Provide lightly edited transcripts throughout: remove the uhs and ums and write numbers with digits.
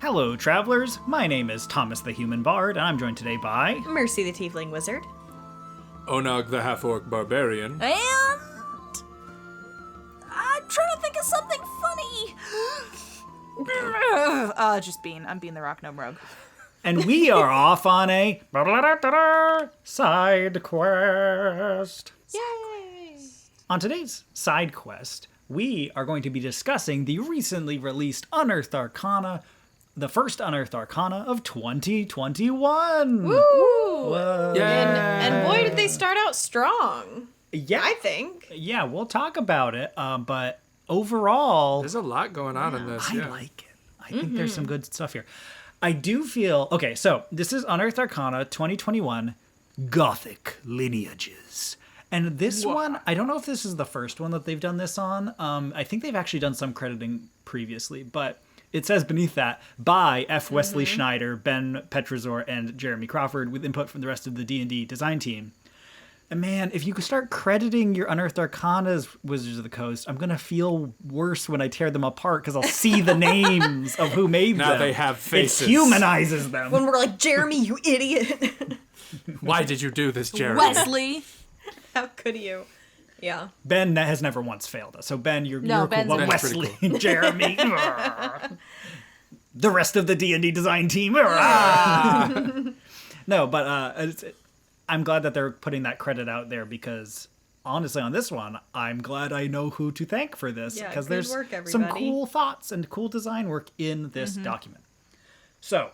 Hello, travelers. My name is Thomas the Human Bard, and I'm joined today by... Mercy the Tiefling Wizard. Onog the Half-Orc Barbarian. And... I'm trying to think of something funny. I'm being the Rock Gnome Rogue. And we are off on a... side quest. Yay! On today's side quest, we are going to be discussing the recently released Unearthed Arcana, the first Unearthed Arcana of 2021. Woo! Whoa. And boy, did they start out strong. Yeah, I think. Yeah, we'll talk about it. But overall, There's a lot going on in this. I Yeah. like it. I think there's some good stuff here. I do feel... Okay, so this is Unearthed Arcana 2021 Gothic Lineages. And this one, I don't know if this is the first one that they've done this on. I think they've actually done some crediting previously, but it says beneath that, by F. Wesley Schneider, Ben Petrazor, and Jeremy Crawford, with input from the rest of the D&D design team. And man, if you could start crediting your Unearthed Arcanas Wizards of the Coast, I'm going to feel worse when I tear them apart because I'll see the names of who made them. Now they have faces. It humanizes them. When we're like, Jeremy, you idiot. Why did you do this, Jeremy? Wesley! How could you? Yeah. Ben has never once failed us. So Ben, you're Ben's cool. But Ben's Wesley, pretty Jeremy, the rest of the D&D design team. No, but I'm glad that they're putting that credit out there because honestly, on this one, I'm glad I know who to thank for this Yeah, because good there's work, some everybody. cool thoughts and cool design work in this document. So,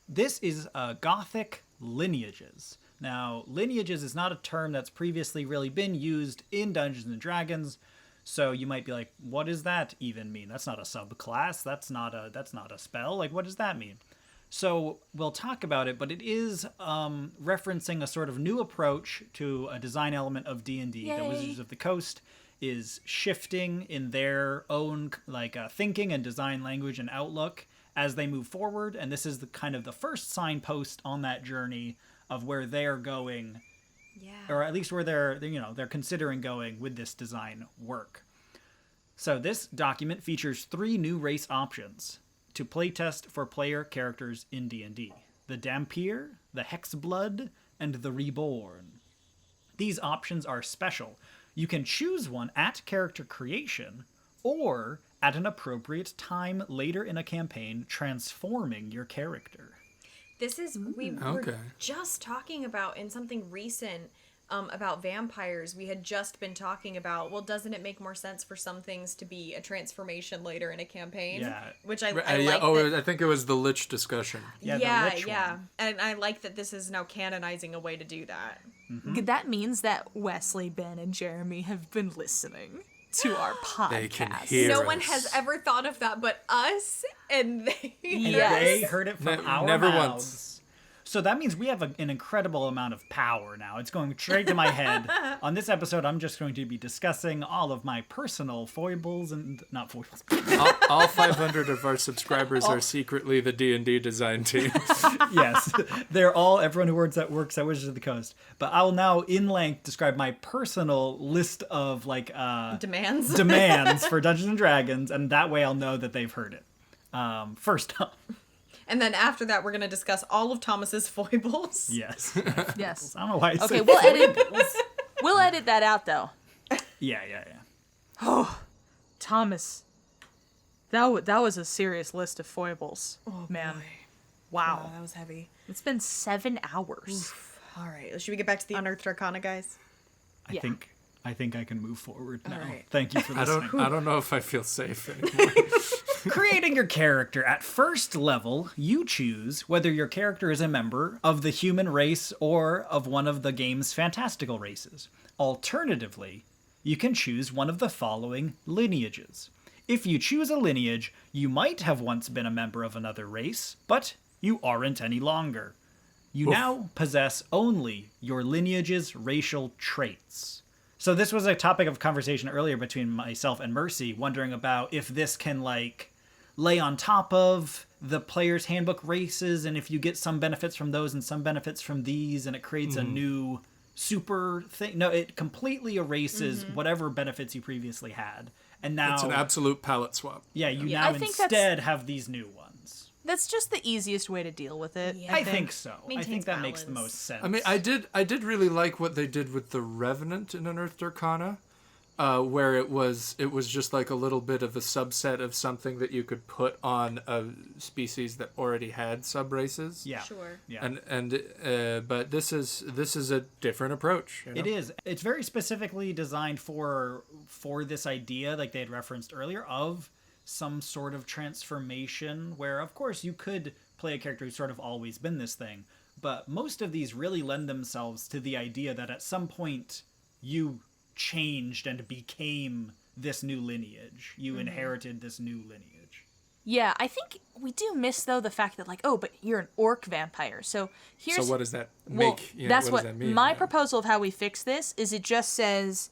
this is Gothic Lineages. Now, lineages is not a term that's previously really been used in Dungeons and Dragons, so you might be like, what does that even mean? That's not a subclass, that's not a spell, like what does that mean? So we'll talk about it, but it is referencing a sort of new approach to a design element of D&D. The Wizards of the Coast is shifting in their own thinking and design language and outlook as they move forward, and this is the kind of the first signpost on that journey of where they're going, or at least where they're considering going with this design work. So this document features 3 new race options to playtest for player characters in D&D: the Dhampir, the Hexblood, and the Reborn. These options are special. You can choose one at character creation, or at an appropriate time later in a campaign, transforming your character. This is, we were just talking about in something recent about vampires. We had just been talking about, well, doesn't it make more sense for some things to be a transformation later in a campaign? Yeah. Which I like. I think it was the Lich discussion. Yeah, the Yeah, Lich yeah. one. And I like that this is now canonizing a way to do that. That means that Wesley, Ben, and Jeremy have been listening to our podcast. They can hear No us. one has ever thought of that but us, and they... Yes. They heard it from our never mouths. once. So that means we have an incredible amount of power now. It's going straight to my head. On this episode, I'm just going to be discussing all of my personal foibles and... Not foibles. all 500 of our subscribers are secretly the D&D design team. Yes. They're all everyone who works at Wizards of the Coast. But I'll now in length describe my personal list of Demands. demands for Dungeons and Dragons, and that way I'll know that they've heard it. First up. And then after that, we're going to discuss all of Thomas's foibles. Yes. Yes. I don't know why I Okay, said we'll edit that out, though. Yeah. Thomas, that was a serious list of foibles. Oh, man. boy. Wow. That was heavy. It's been 7 hours. All right, should we get back to the Unearthed Arcana, guys? I think I can move forward now. right. Thank you for listening. I don't know if I feel safe anymore. Creating your character. At first level, you choose whether your character is a member of the human race or of one of the game's fantastical races. Alternatively, you can choose one of the following lineages. If you choose a lineage, you might have once been a member of another race, but you aren't any longer. You now possess only your lineage's racial traits. So this was a topic of conversation earlier between myself and Mercy, wondering about if this can lay on top of the player's handbook races, and if you get some benefits from those and some benefits from these, and it creates a new super thing. No, it completely erases whatever benefits you previously had. And now It's an absolute palette swap. yeah, you Yeah, now I think instead have these new ones. That's just the easiest way to deal with it. Yeah. I think so. I Maintains think that makes the balance. most sense. I mean, I did really like what they did with the Revenant in Unearthed Arcana, where it was just like a little bit of a subset of something that you could put on a species that already had subraces. Yeah. Sure. Yeah. But this is a different approach. You know? It is. It's very specifically designed for this idea, like they had referenced earlier, of some sort of transformation where, of course, you could play a character who's sort of always been this thing, but most of these really lend themselves to the idea that at some point you changed and became this new lineage. You inherited this new lineage. Yeah, I think we do miss, though, the fact that, like, oh, but you're an orc vampire. So here's... So what does that Well, make? You know, that's what does that mean? my Yeah. proposal of how we fix this is. It just says,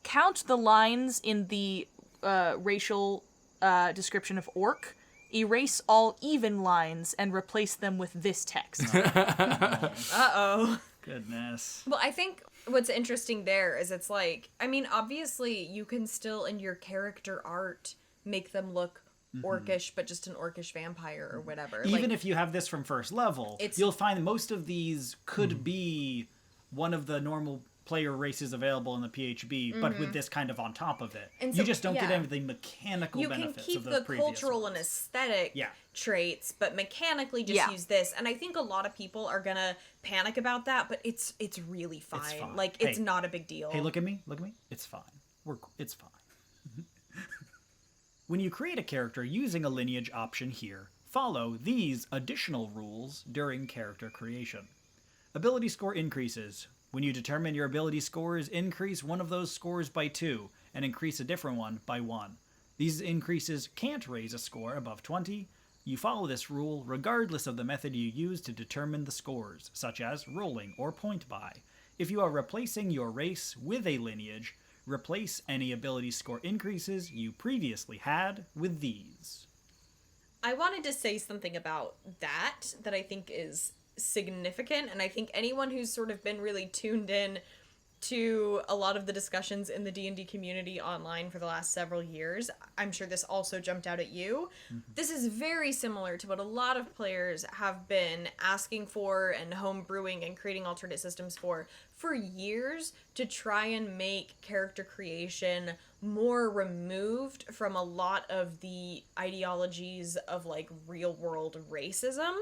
count the lines in the racial description of orc, erase all even lines, and replace them with this text. Uh-oh. Goodness. Well, I think what's interesting there is it's like, I mean, obviously you can still in your character art make them look orcish, but just an orcish vampire or whatever. Even like, if you have this from first level, It's- you'll find most of these could be one of the normal player races available in the PHB, but with this kind of on top of it. And You so- just don't get yeah. any of the mechanical you can benefits keep of those the previous cultural ones. and aesthetic Yeah. traits, but mechanically just Yeah. use this. And I think a lot of people are gonna panic about that, but it's really fine. fine. Like it's Hey. not a big deal. Hey, look at me. Look at me. It's fine. It's fine. When you create a character using a lineage option here, follow these additional rules during character creation. Ability score increases. When you determine your ability scores, increase one of those scores by 2 and increase a different one by 1. These increases can't raise a score above 20. You follow this rule regardless of the method you use to determine the scores, such as rolling or point buy. If you are replacing your race with a lineage, replace any ability score increases you previously had with these. I wanted to say something about that I think is significant, and I think anyone who's sort of been really tuned in to a lot of the discussions in the D&D community online for the last several years, I'm sure this also jumped out at you. This is very similar to what a lot of players have been asking for and homebrewing and creating alternate systems for years, to try and make character creation more removed from a lot of the ideologies of like real world racism.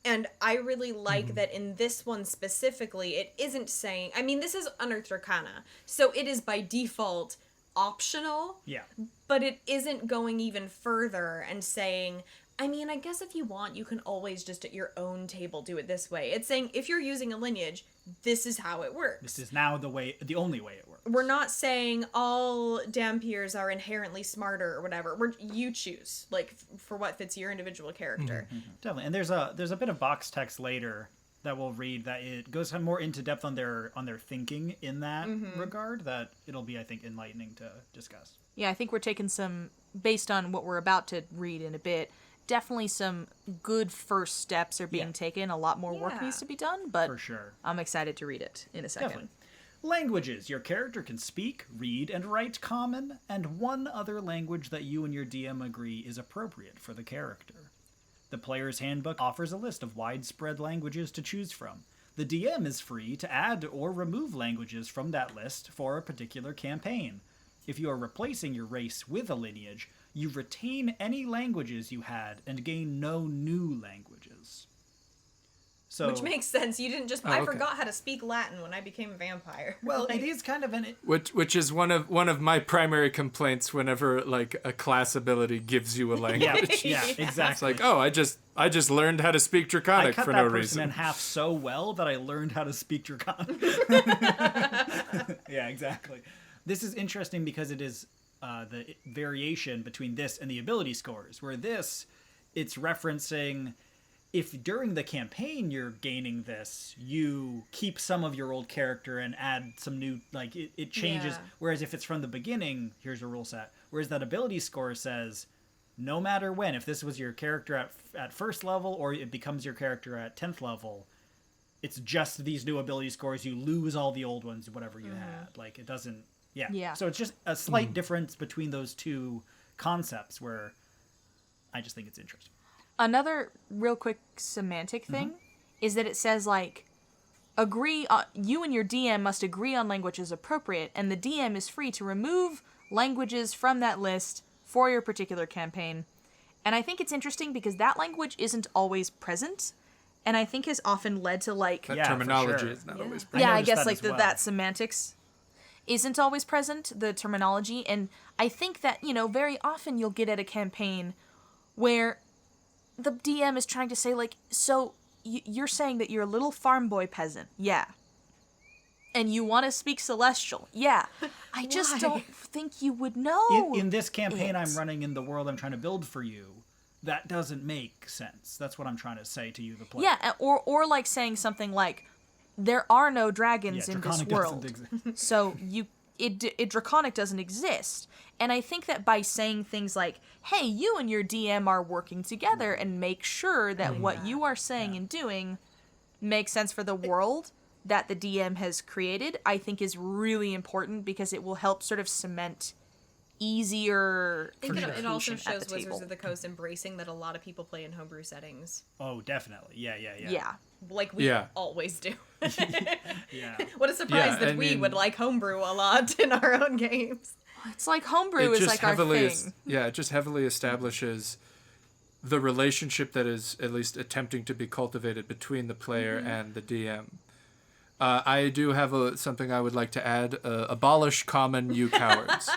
And I really like that in this one specifically, it isn't saying, I mean, this is Unearthed Arcana, so it is by default optional, Yeah. but it isn't going even further and saying, I mean, I guess if you want, you can always just at your own table do it this way. It's saying, if you're using a lineage, this is how it works. This is now the only way it works. We're not saying all Dhampirs are inherently smarter or whatever. You choose, like, for what fits your individual character. Definitely. And there's a bit of box text later that we'll read that it goes more into depth on their thinking in that regard, that it'll be, I think, enlightening to discuss. Yeah, I think we're taking some, based on what we're about to read in a bit, definitely some good first steps are being taken. A lot more work Yeah. needs to be done, but For sure. I'm excited to read it in a second. Definitely. Languages. Your character can speak, read, and write Common, and one other language that you and your DM agree is appropriate for the character. The Player's Handbook offers a list of widespread languages to choose from. The DM is free to add or remove languages from that list for a particular campaign. If you are replacing your race with a lineage, you retain any languages you had and gain no new languages. So, Which makes sense. You didn't just... Oh, I okay. forgot how to speak Latin when I became a vampire. well, it is kind of an... Which is one of my primary complaints whenever like a class ability gives you a language. Yeah, It's exactly. like, oh, I just learned how to speak I Draconic cut for that no person reason. in half so well that I learned how to speak Draconic. Yeah, exactly. This is interesting because it is the variation between this and the ability scores, where this, it's referencing if during the campaign you're gaining this, you keep some of your old character and add some new, like it changes. Yeah. Whereas if it's from the beginning, here's a rule set. Whereas that ability score says, no matter when, if this was your character at first level or it becomes your character at 10th level, it's just these new ability scores. You lose all the old ones, whatever you had. Like, it doesn't... Yeah. Yeah. So it's just a slight difference between those two concepts where I just think it's interesting. Another real quick semantic thing is that it says, like, you and your DM must agree on languages appropriate, and the DM is free to remove languages from that list for your particular campaign. And I think it's interesting because that language isn't always present, and I think has often led to, like... That Yeah, for terminology sure. is not always I present. noticed guess, that like, as well. that semantics isn't always present, the terminology, and I think that, very often you'll get at a campaign where the DM is trying to say, like, so you're saying that you're a little farm boy peasant, yeah. And you want to speak Celestial, yeah. I just don't think you would know. In this campaign it. I'm running in the world I'm trying to build for you, that doesn't make sense. That's what I'm trying to say to you, the player. Yeah, or like saying something like, there are no dragons in this Draconic world. doesn't exist. So Draconic doesn't exist. And I think that by saying things like, hey, you and your DM are working together and make sure that what you are saying and doing makes sense for the world that the DM has created, I think is really important because it will help sort of cement easier I think it also communication at shows the Wizards table. of the Coast embracing that a lot of people play in homebrew settings. Oh, definitely. Yeah. Yeah. Like we Yeah. always do. Yeah. What a surprise Yeah, that I we mean- would like homebrew a lot in our own games. It's like homebrew is like our thing. It just heavily establishes the relationship that is at least attempting to be cultivated between the player and the DM. I do have something I would like to add. Abolish common, you cowards.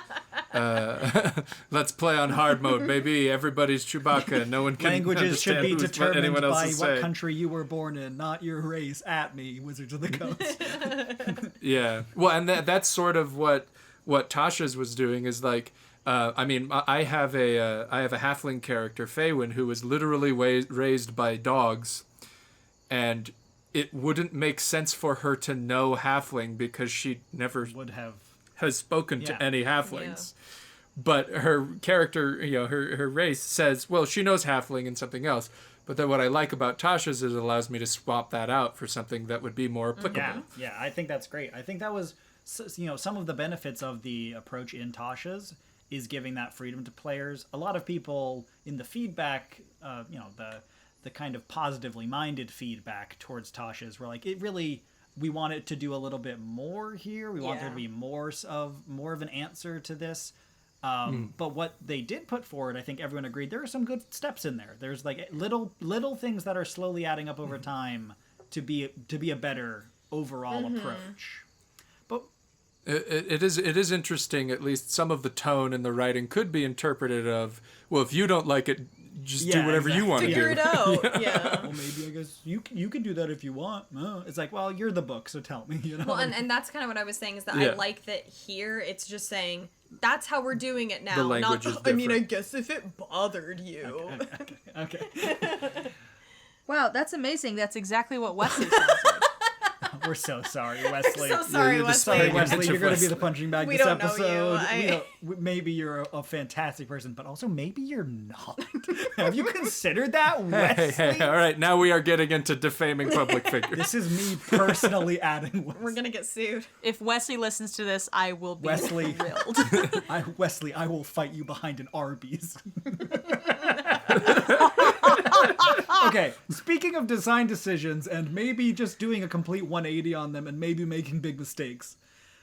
Let's play on hard mode, baby. Everybody's Chewbacca. No one can Languages should understand be what determined anyone else by is what saying. country you were born in, not your race. At me, Wizards of the Coast. Yeah. Well, and that's sort of what Tasha's was doing is like, I have a halfling character, Faywin, who was literally raised by dogs, and it wouldn't make sense for her to know halfling because she never Would have. has spoken Yeah. to any halflings. But her character, her race says, well, she knows halfling and something else. But then what I like about Tasha's is it allows me to swap that out for something that would be more applicable. Yeah, I think that's great. I think that was, some of the benefits of the approach in Tasha's is giving that freedom to players. A lot of people in the feedback, the kind of positively minded feedback towards Tasha's were like, we want it to do a little bit more here. We want there to be more of an answer to this. But what they did put forward, I think everyone agreed, there are some good steps in there. There's like little things that are slowly adding up over time to be a better overall approach. But It is interesting, at least some of the tone in the writing could be interpreted of, well, if you don't like it, just do whatever you want to do. Figure it out. Yeah. well, maybe I guess you can do that if you want. It's like, well, you're the book, so tell me. Well, and that's kind of what I was saying is that Yeah. I like that here it's just saying that's how we're doing it now. The language is I different. guess if it bothered you. Okay. Wow, that's amazing. That's exactly what Wesley sounds like. We're so sorry, Wesley. So sorry, you're the Wesley. starting Sorry, Wesley, you're going to be the Wesley. punching bag We this don't know you. episode. Maybe you're a fantastic person, but also maybe you're not. Have you considered that, Wesley? Hey, all right, now we are getting into defaming public figures. This is me personally adding Wesley. We're gonna get sued. If Wesley listens to this, I will be Wesley. thrilled. Wesley, I will fight you behind an Arby's. Okay, speaking of design decisions and maybe just doing a complete 180 on them and maybe making big mistakes,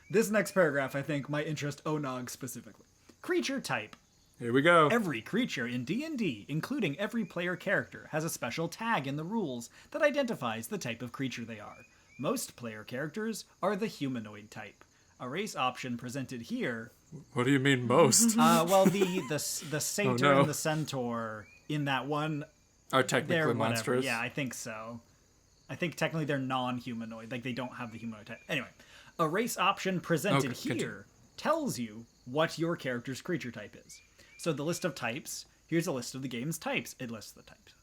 this next paragraph I think might interest Onog specifically. Creature type. Here we go. Every creature in D&D, including every player character, has a special tag in the rules that identifies the type of creature they are. Most player characters are the humanoid type. A race option presented here. What do you mean most? Well, the satyr no. and the centaur in that one, Are they're technically whatever. monstrous. Yeah, I think so. I think technically they're non-humanoid. Like, they don't have the humanoid type. Anyway, a race option presented Okay, here tells you what your character's creature type is. So the list of types, here's a list of the game's types. It lists the types.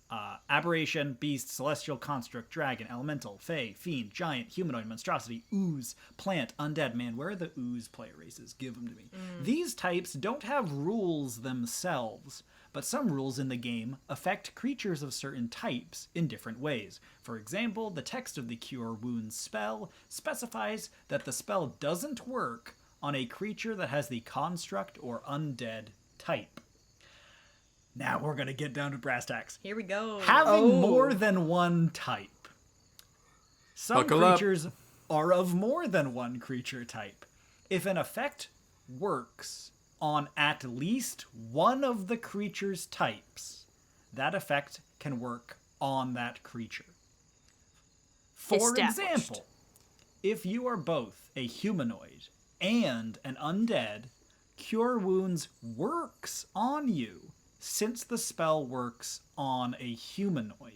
Aberration, beast, celestial, construct, dragon, elemental, fey, fiend, giant, humanoid, monstrosity, ooze, plant, undead. Man, where are the ooze player races? Give them to me. These types don't have rules themselves, but some rules in the game affect creatures of certain types in different ways. For example, the text of the Cure Wounds spell specifies that the spell doesn't work on a creature that has the construct or undead type. Now we're going to get down to brass tacks. Here we go. Having more than one type. Some Buckle up. creatures are of more than one creature type. If an effect works on at least one of the creature's types, that effect can work on that creature. For Established. example, if you are both a humanoid and an undead, Cure Wounds works on you since the spell works on a humanoid.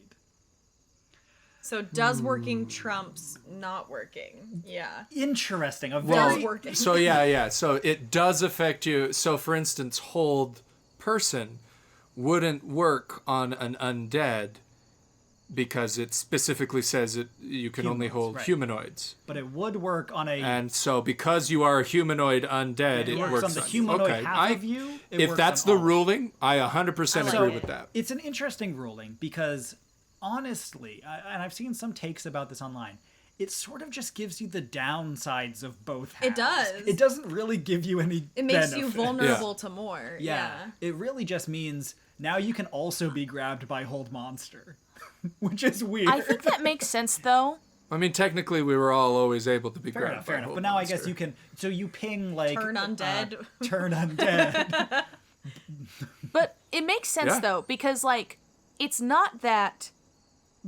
So does working trumps not working? Yeah. Interesting. A Well, very working. so yeah. So it does affect you. So for instance, hold person wouldn't work on an undead because it specifically says you can only Humanoids, hold right. humanoids. but it would work on a And so because you are a humanoid undead, it it works works on the you. humanoid Okay, half of you. It if works that's on the all. ruling, I 100% like agree it. with that. It's an interesting ruling because honestly, and I've seen some takes about this online, it sort of just gives you the downsides of both halves. It does. It doesn't really give you any It makes you benefit. vulnerable to more. Yeah. It really just means now you can also be grabbed by Hold Monster, which is weird. I think that makes sense, though. I mean, technically, we were all always able to be fair grabbed enough, by fair enough. Hold But now I Monster. guess you can. So you ping like Turn undead. turn undead. But it makes sense, Yeah. though, because, like, it's not that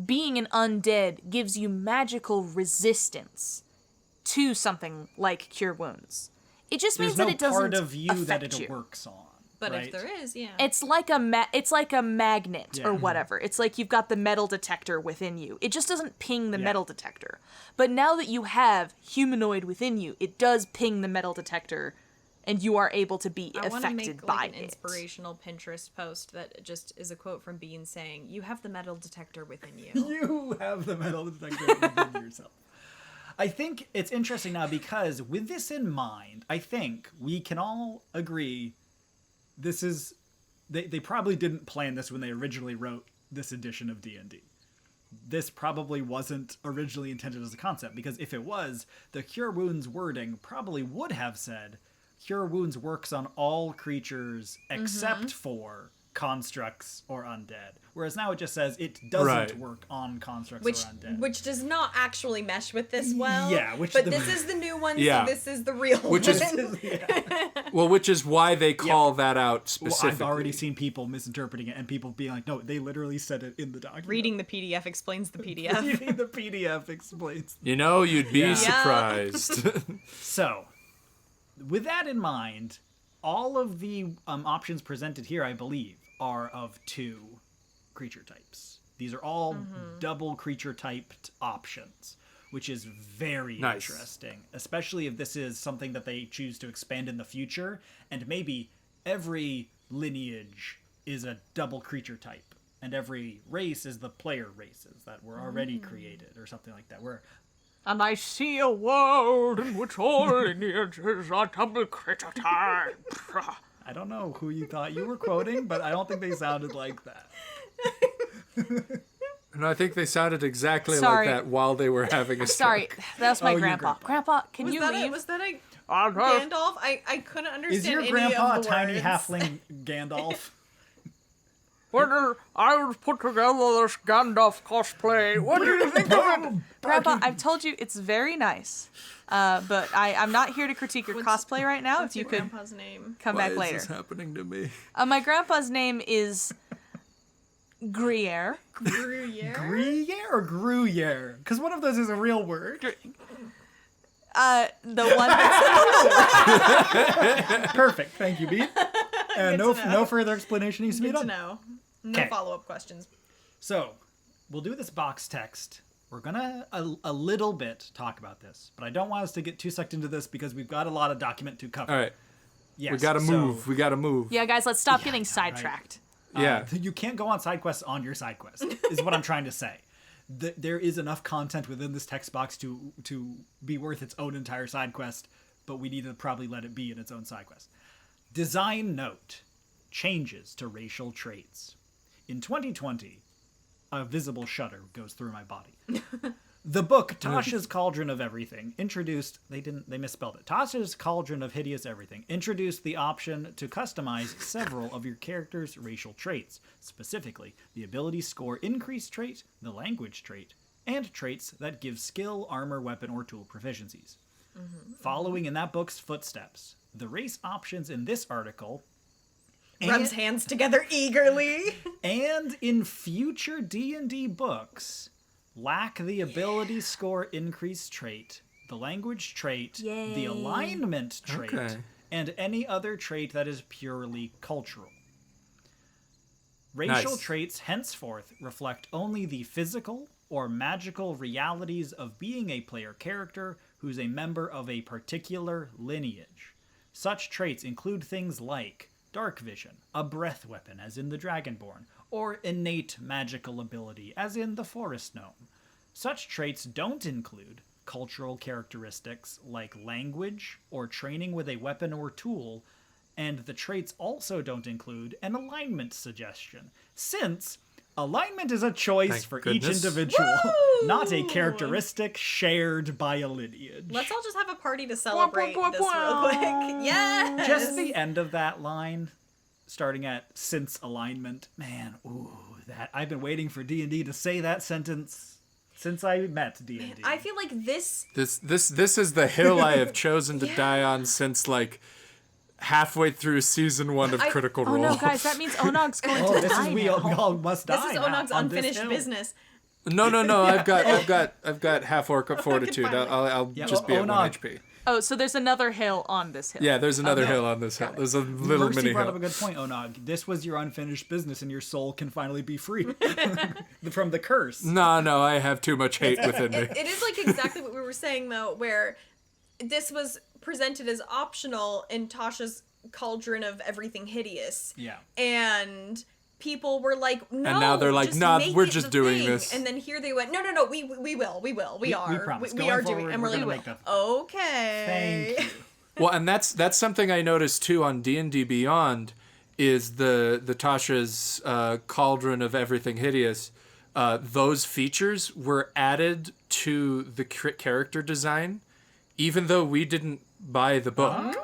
being an undead gives you magical resistance to something like Cure Wounds. It just There's means no that it doesn't part of you that affect it you. works on. But right? if there is, yeah. It's like a magnet Yeah. or whatever. It's like you've got the metal detector within you. It just doesn't ping the Yeah. metal detector. But now that you have humanoid within you, it does ping the metal detector, and you are able to be I want to affected make by like an it. inspirational Pinterest post that just is a quote from Bean saying, "You have the metal detector within you." You have the metal detector within yourself. I think it's interesting now because with this in mind, I think we can all agree this is they probably didn't plan this when they originally wrote this edition of D&D. This probably wasn't originally intended as a concept because if it was, the Cure Wounds wording probably would have said Cure Wounds works on all creatures except for constructs or undead. Whereas now it just says it doesn't Right. work on constructs Which or undead. which does not actually mesh with this well. Yeah, which but the- this is the new one, Yeah. so this is the real Which one. is well, which is why they call that out Well, specifically. I've already seen people misinterpreting it and people being like, no, they literally said it in the document. Reading the PDF explains the PDF. Reading the PDF explains. You know, you'd be Yeah. surprised. So, with that in mind, all of the options presented here, I believe, are of 2 creature types. These are all double creature typed options, which is very Nice. interesting, especially if this is something that they choose to expand in the future, and maybe every lineage is a double creature type, and every race is the player races that were already created, or something like that, where And I see a world in which all lineages are double creature type. I don't know who you thought you were quoting, but I don't think they sounded like that. And I think they sounded exactly Sorry. like that while they were having a Sorry, stroke. that was my your grandpa. grandpa. Can Was you that leave? it? Was that a Gandalf. Gandalf? I couldn't understand Is your any grandpa a of the tiny words. halfling Gandalf? I was put together this Gandalf cosplay. What do you think of it? Grandpa, I've told you it's very nice. But I'm not here to critique your cosplay right now. What's If you your could grandpa's name? come Why back is later. this happening to me? My grandpa's name is Gruyere. Gruyere? Gruyere or Gruyere? Because one of those is a real word. The one that's Perfect. Thank you, Beat. And Good to know. no further explanation needs to be Good to done. know. No Okay. follow-up questions. So, we'll do this box text. We're gonna a little bit talk about this, but I don't want us to get too sucked into this because we've got a lot of document to cover. All right, Yes, we gotta so, move. We gotta move. Yeah, guys, let's stop Yeah, getting right. sidetracked. Yeah. You can't go on side quests on your side quest, is what I'm trying to say. There is enough content within this text box to be worth its own entire side quest, but we need to probably let it be in its own side quest. Design note: changes to racial traits. In 2020, a visible shudder goes through my body. The book Tasha's Cauldron of Everything they misspelled it. Tasha's Cauldron of Hideous Everything introduced the option to customize several of your character's racial traits, specifically the ability score increase trait, the language trait, and traits that give skill, armor, weapon, or tool proficiencies. Following in that book's footsteps, the race options in this article Rubs hands together eagerly. and in future D&D books lack the ability score increase trait, the language trait, the alignment trait, and any other trait that is purely cultural. Racial traits henceforth reflect only the physical or magical realities of being a player character who's a member of a particular lineage. Such traits include things like dark vision, a breath weapon as in the Dragonborn, or innate magical ability as in the Forest Gnome. Such traits don't include cultural characteristics like language or training with a weapon or tool, and the traits also don't include an alignment suggestion, since alignment is a choice for each individual, not a characteristic shared by a lineage. Let's all just have a party to celebrate this real quick. Yes! Just the end of that line, starting at since alignment. Man, that I've been waiting for D&D to say that sentence since I met D&D. I feel like this is the hill I have chosen to die on since like halfway through season 1 of Critical Role. Oh no, guys, that means Onog's going to die we all must die. This is now Onog's on unfinished this business. No. I've got half orc fortitude. I'll just be at 1 HP. Oh, so there's another hill on this hill. Yeah, there's another hill on this hill. There's a little Mercy mini brought hill. up a good point, Onog. This was your unfinished business, and your soul can finally be free from the curse. No, I have too much hate within me. It is like exactly what we were saying though, where this was presented as optional in Tasha's Cauldron of Everything Hideous. Yeah. And people were like, no, and now they're like, just nah, make we're it just the doing thing. this. And then here they went, no, we will, we promise. we Going are forward, doing, and we're we're gonna like, make that- okay. Thank you. Well, and that's something I noticed too on D&D Beyond, is the Tasha's Cauldron of Everything Hideous. Those features were added to the character design, even though we didn't buy the book.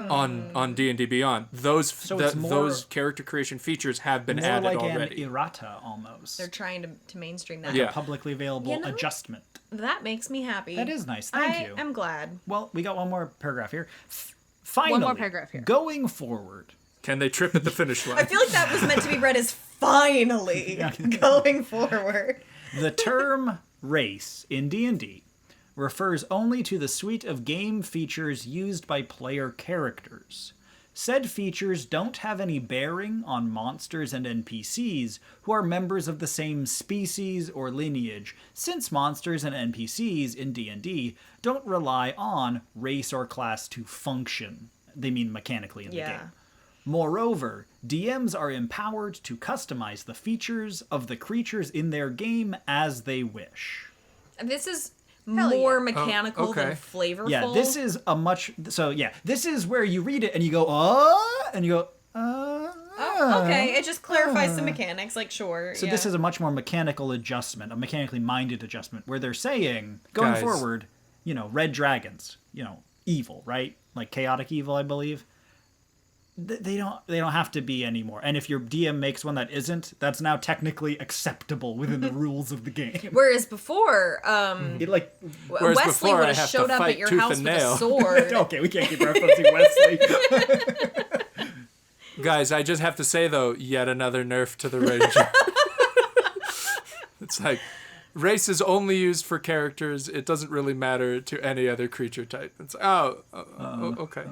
On D&D Beyond, those character creation features have been More added like already. an errata almost. They're trying to mainstream that. Yeah. A publicly available You know, adjustment. That makes me happy. That is nice. Thank you. I'm glad. Well, we got one more paragraph here. Finally, One more paragraph here. Going forward. Can they trip at the finish line? I feel like that was meant to be read as finally going forward. The term race in D&D refers only to the suite of game features used by player characters. Said features don't have any bearing on monsters and NPCs who are members of the same species or lineage, since monsters and NPCs in D&D don't rely on race or class to function. They mean mechanically in the game. Moreover, DMs are empowered to customize the features of the creatures in their game as they wish. This is more mechanical okay. than flavorful. Yeah, this is a much... So, yeah, this is where you read it and you go, and you go, okay, it just clarifies the mechanics, like, sure. So this is a much more mechanical adjustment, a mechanically minded adjustment, where they're saying, going Guys. forward, red dragons, evil, right? Like chaotic evil, I believe. They don't have to be anymore. And if your DM makes one that isn't, that's now technically acceptable within the rules of the game. Whereas before, Wesley Wesley would have showed up at your house with a sword. Okay, we can't keep referencing Wesley. Guys, I just have to say, though, yet another nerf to the Ranger. It's like, race is only used for characters. It doesn't really matter to any other creature type. It's okay.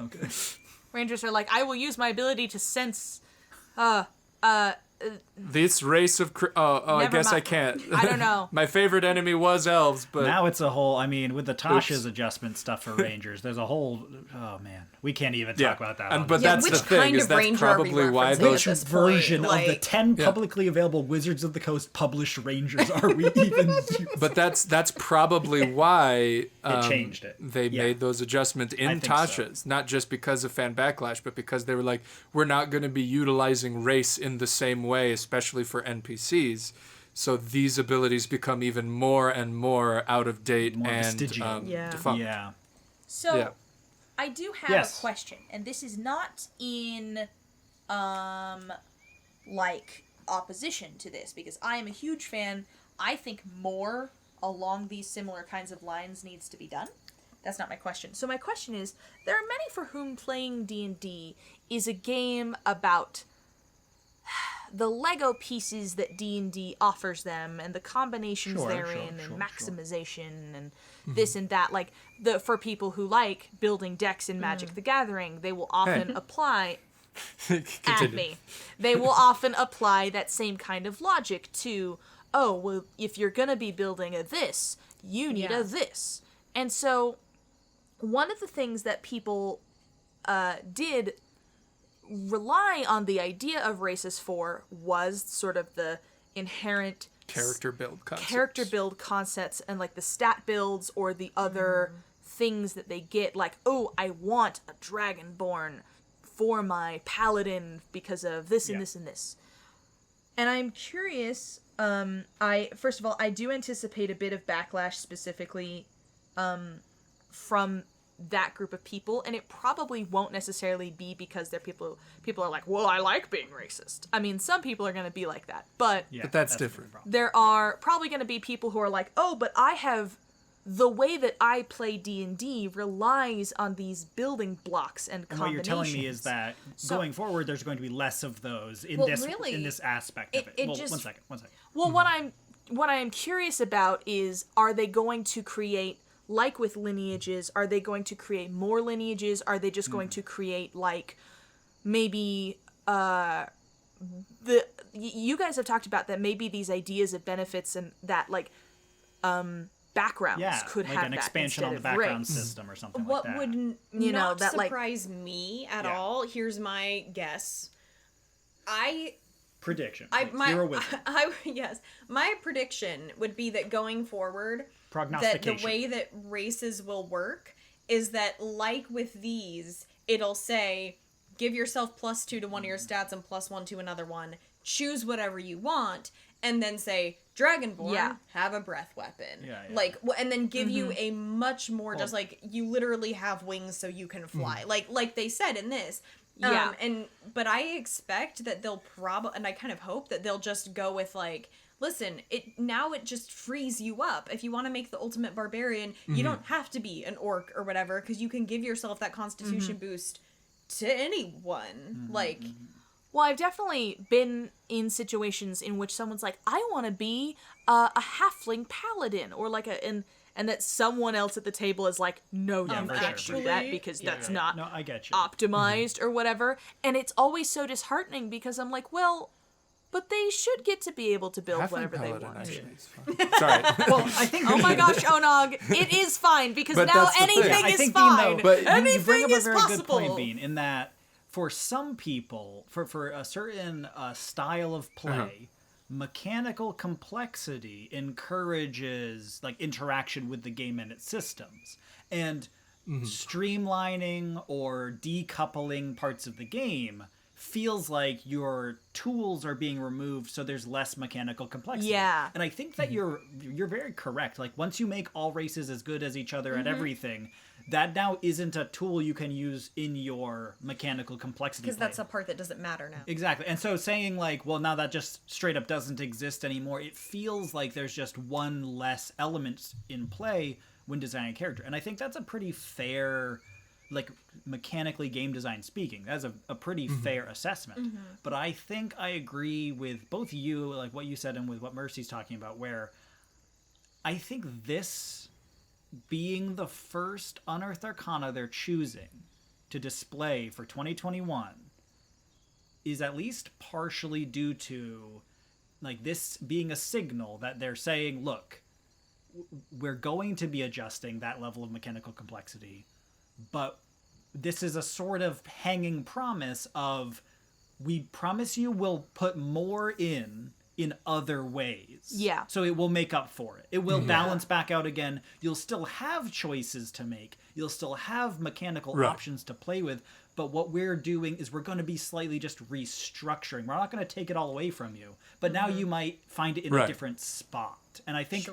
Rangers are like, I will use my ability to sense. This race of... I guess I can't. I don't know. My favorite enemy was elves, but... Now it's a whole... I mean, with the Tasha's adjustment stuff for Rangers, there's a whole... Oh, man. We can't even talk about that. But Yeah, that's which the thing, kind is of that's Ranger are we probably why referencing? those... Which this point, version of the like- 10 publicly available Wizards of the Coast published Rangers are we even using? But that's probably why changed it. They made those adjustments in think so. Tasha's, not just because of fan backlash, but because they were like, we're not going to be utilizing race in the same way, especially for NPCs. So these abilities become even more and more out of date More and vestigial. defunct. Yeah. So, Yeah. I do have Yes. a question, and this is not in, like, opposition to this, because I am a huge fan. I think more along these similar kinds of lines needs to be done. That's not my question. So my question is, there are many for whom playing D&D is a game about the Lego pieces that D&D offers them and the combinations therein and maximization and this and that. Like, for people who like building decks in Magic the Gathering, they will often apply at me. They will often apply that same kind of logic to, oh, well, if you're going to be building a this, you need a this. And so one of the things that people did rely on the idea of races for was sort of the inherent Character build concepts. And like the stat builds or the other things that they get, like, oh, I want a dragonborn for my paladin because of this and this and this. And I'm curious, first of all, I do anticipate a bit of backlash specifically from that group of people, and it probably won't necessarily be because they're people are like, well, I like being racist. I mean, some people are going to be like that, but that's different. There are probably going to be people who are like, oh, but I have the way that I play D&D relies on these building blocks and combinations. And what you're telling me is that going forward, there's going to be less of those in this aspect of it. Well, just, one second. Well, what I'm curious about is, are they going to create, like with lineages, are they going to create more lineages? Are they just going to create, like, maybe you guys have talked about that maybe these ideas of benefits and that, like, backgrounds could like have an that expansion on the instead of background race. system or something What like that. would You know, not that, like- surprise me at all, here's my guess. Prediction. My prediction would be that going forward, that Prognostication. the way that races will work is that, like with these, it'll say, give yourself +2 to one of your stats and +1 to another one. Choose whatever you want, and then say, Dragonborn, have a breath weapon. Like, and then give you a much more, just like, you literally have wings so you can fly. Like they said in this. But I expect that they'll and I kind of hope that they'll just go with, like, listen, it just frees you up. If you want to make the ultimate barbarian, you don't have to be an orc or whatever, because you can give yourself that constitution boost to anyone. Like, well, I've definitely been in situations in which someone's like, I want to be a halfling paladin, or like and that someone else at the table is like, no, you can't do that because that's not I get you. optimized or whatever. And it's always so disheartening because I'm like, well, but they should get to be able to build whatever they want. Actually, is fine. Sorry. Well, I think. Oh my gosh, Onog, it is fine because But now that's the thing. anything I is think, fine. But you you bring Anything up a is very good possible. point, Bean, in that for some people, for a certain style of play, mechanical complexity encourages, like, interaction with the game and its systems, and streamlining or decoupling parts of the game feels like your tools are being removed, so there's less mechanical complexity. Yeah. And I think that you're very correct. Like, once you make all races as good as each other at everything, that now isn't a tool you can use in your mechanical complexity. because that's a part that doesn't matter now. Exactly. And so saying, like, well, now that just straight up doesn't exist anymore, it feels like there's just one less element in play when designing a character. And I think that's a pretty fair, like, mechanically game design speaking, that's a pretty fair assessment. But I think I agree with both you, like what you said, and with what Mercy's talking about, where I think this being the first Unearthed Arcana they're choosing to display for 2021 is at least partially due to, like, this being a signal that they're saying, look, we're going to be adjusting that level of mechanical complexity, but this is a sort of hanging promise of, we promise you we'll put more in other ways. Yeah. So it will make up for it. It will balance back out again. You'll still have choices to make. You'll still have mechanical options to play with, but what we're doing is we're going to be slightly just restructuring. We're not going to take it all away from you, but now you might find it in a different spot. And I think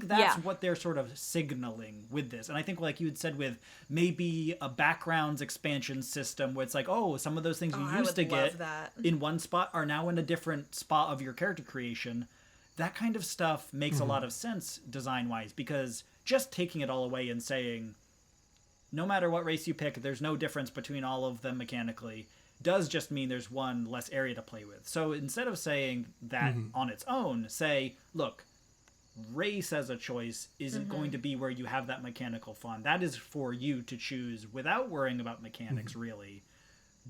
that's what they're sort of signaling with this. And I think, like you had said, with maybe a backgrounds expansion system where it's like, oh, some of those things you used to get in one spot are now in a different spot of your character creation. That kind of stuff makes a lot of sense design-wise, because just taking it all away and saying, no matter what race you pick, there's no difference between all of them mechanically, does just mean there's one less area to play with. So instead of saying that on its own, say, look, race as a choice isn't going to be where you have that mechanical fun. That is for you to choose without worrying about mechanics, really.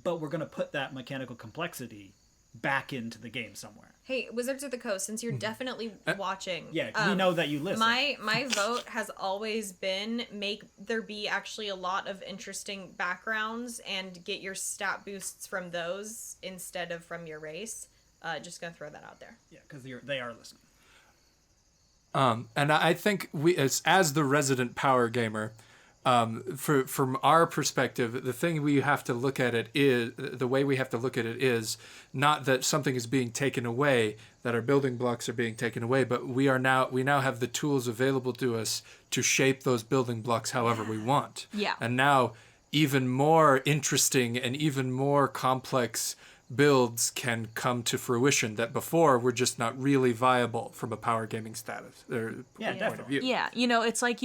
But we're going to put that mechanical complexity back into the game somewhere. Hey, Wizards of the Coast, since you're definitely watching. Yeah, we know that you listen. My vote has always been make there be actually a lot of interesting backgrounds and get your stat boosts from those instead of from your race. Just going to throw that out there. Yeah, because they are listening. And I think we, as the resident power gamer, from our perspective, the thing we have to look at it is the way we have to look at it is not that something is being taken away, that our building blocks are being taken away, but we now have the tools available to us to shape those building blocks however we want. Yeah. And now even more interesting and even more complex builds can come to fruition that before were just not really viable from a power gaming status or point of view. Yeah, it's like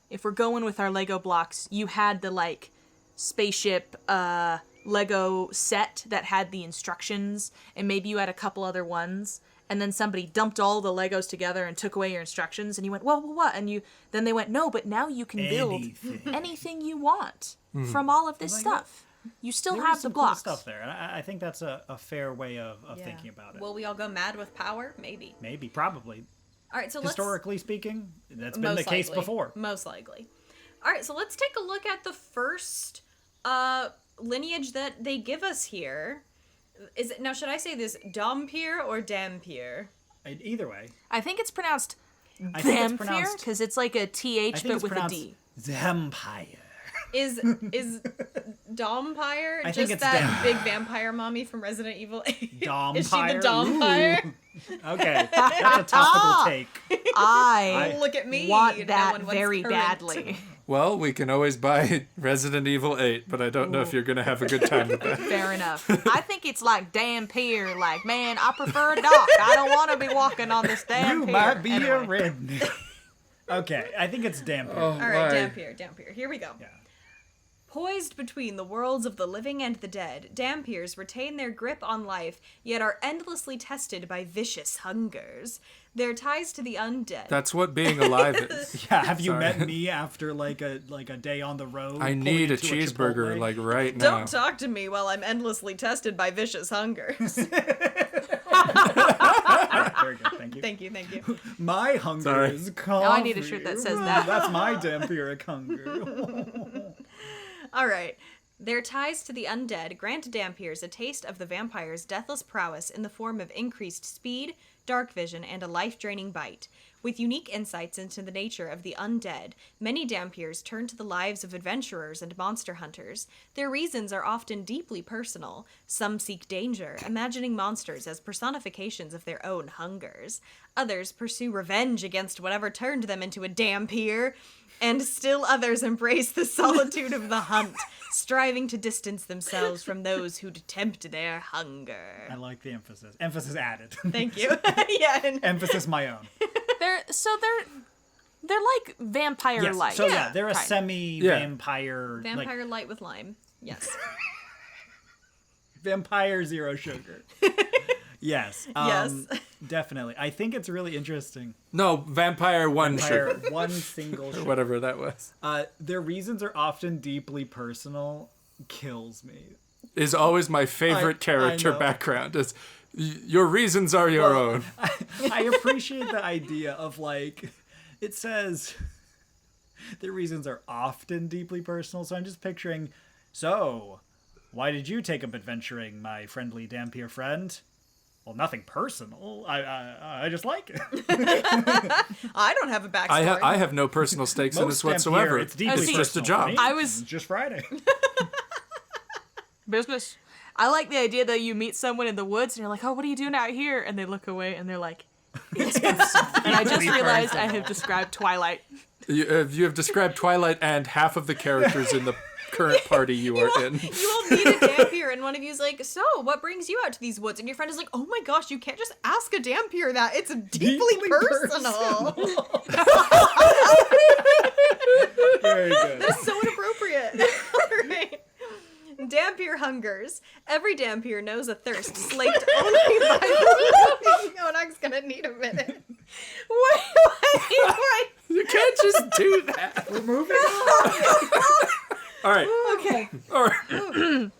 if we're going with our Lego blocks, you had the like spaceship Lego set that had the instructions, and maybe you had a couple other ones, and then somebody dumped all the Legos together and took away your instructions, and you went, well, what? And then they went, no, but now you can build anything you want from all of this stuff. You still have the blocks. Cool stuff there, and I think that's a fair way of thinking about it. Will we all go mad with power? Maybe. Maybe, probably. All right, so historically speaking, that's been the case before. Most likely. All right, so let's take a look at the first lineage that they give us here. Now, should I say this Dhampir or Dhampir? Either way. I think it's pronounced Dhampir because it's like a TH but with a D. Dhampir. Is Dhampir I just think that big vampire mommy from Resident Evil 8? Dhampir? Is she the Dhampir? Okay, that's a topical take. I look at me. Want that very badly. Well, we can always buy Resident Evil 8, but I don't know if you're going to have a good time with that. Fair enough. I think it's like Dhampir. Like, man, I prefer a dock. I don't want to be walking on this Dhampir. You might be a redneck. Okay, I think it's Dhampir. All right, Dhampir. Here we go. Yeah. Poised between the worlds of the living and the dead, Dhampirs retain their grip on life, yet are endlessly tested by vicious hungers. Their ties to the undead. That's what being alive is. Yeah, have you met me after like a day on the road? I need a cheeseburger like right now. Don't talk to me while I'm endlessly tested by vicious hungers. Very good, thank you. Thank you. My hunger is coffee. Now I need a shirt that says that. That's my Dhampiric hunger. All right. Their ties to the undead grant Dhampirs a taste of the vampire's deathless prowess in the form of increased speed, dark vision, and a life-draining bite. With unique insights into the nature of the undead, many Dhampirs turn to the lives of adventurers and monster hunters. Their reasons are often deeply personal. Some seek danger, imagining monsters as personifications of their own hungers. Others pursue revenge against whatever turned them into a Dhampir. And still others embrace the solitude of the hunt, striving to distance themselves from those who tempt their hunger. I like the emphasis. Emphasis added. Thank you. Yeah. Emphasis my own. They're like vampire-like. Yes. So yeah, they're a semi-vampire. Vampire light with lime. Yes. Vampire zero sugar. Yes. Yes. Definitely. I think it's really interesting. No, vampire one sugar. One single sugar. Or whatever that was. Their reasons are often deeply personal. Kills me. Is always my favorite character background. Is your reasons are your own. I appreciate the idea of like, it says their reasons are often deeply personal. So I'm just picturing, so why did you take up adventuring, my friendly Dhampir friend? Well, nothing personal. I just like it. I don't have a backstory. I have no personal stakes in this whatsoever. It's deeply just a job. It's just Friday. Business. I like the idea that you meet someone in the woods and you're like, oh, what are you doing out here? And they look away and they're like, it's business. And I just realized I have described Twilight. You have described Twilight and half of the characters in the current party you are in. You will meet a Dhampir, and one of you's like, so, what brings you out to these woods? And your friend is like, oh my gosh, you can't just ask a Dhampir that. It's deeply personal. Very good. That's so inappropriate. All right. Dhampir hungers. Every Dhampir knows a thirst slaked only by the Onog's gonna need a minute. Wait. You can't just do that. We're moving on. All right. Okay. All right.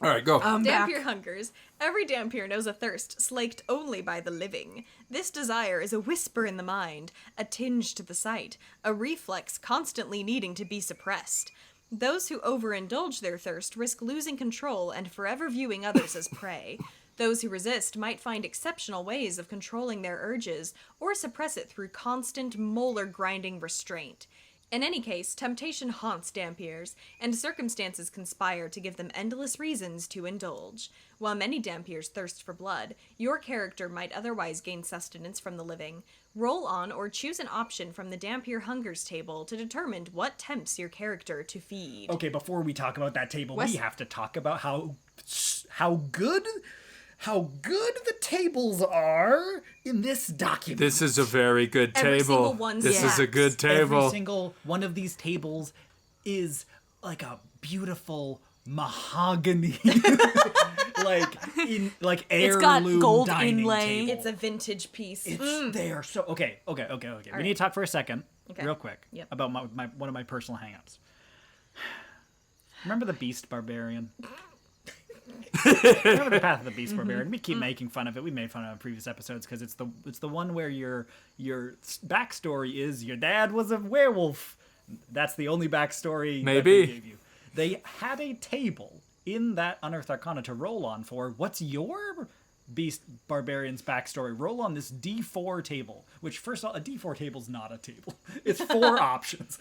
All right, go. Dhampir hungers. Every Dhampir knows a thirst slaked only by the living. This desire is a whisper in the mind, a tinge to the sight, a reflex constantly needing to be suppressed. Those who overindulge their thirst risk losing control and forever viewing others as prey. Those who resist might find exceptional ways of controlling their urges or suppress it through constant molar grinding restraint. In any case, temptation haunts Dhampirs, and circumstances conspire to give them endless reasons to indulge. While many Dhampirs thirst for blood, your character might otherwise gain sustenance from the living. Roll on or choose an option from the Dhampir Hungers table to determine what tempts your character to feed. Okay, before we talk about that table, Wes- we have to talk about how good the tables are in this document. This is a very good Every table. single one This is a stacks. good table. Every single one of these tables is like a beautiful mahogany, like It's got heirloom gold dining inlay. table. It's a vintage piece. They are so okay. We need to talk for a second, Okay. real quick, Yep. about my one of my personal hangups. Remember the Beast Barbarian? Remember the Path of the Beast Barbarian? We keep making fun of it. We made fun of it in previous episodes because it's the one where your backstory is your dad was a werewolf. That's the only backstory that Maybe. they gave you. They had a table in that Unearthed Arcana to roll on for what's your Beast Barbarian's backstory. Roll on this D4 table, which first of all, a D4 table's not a table. It's 4 options.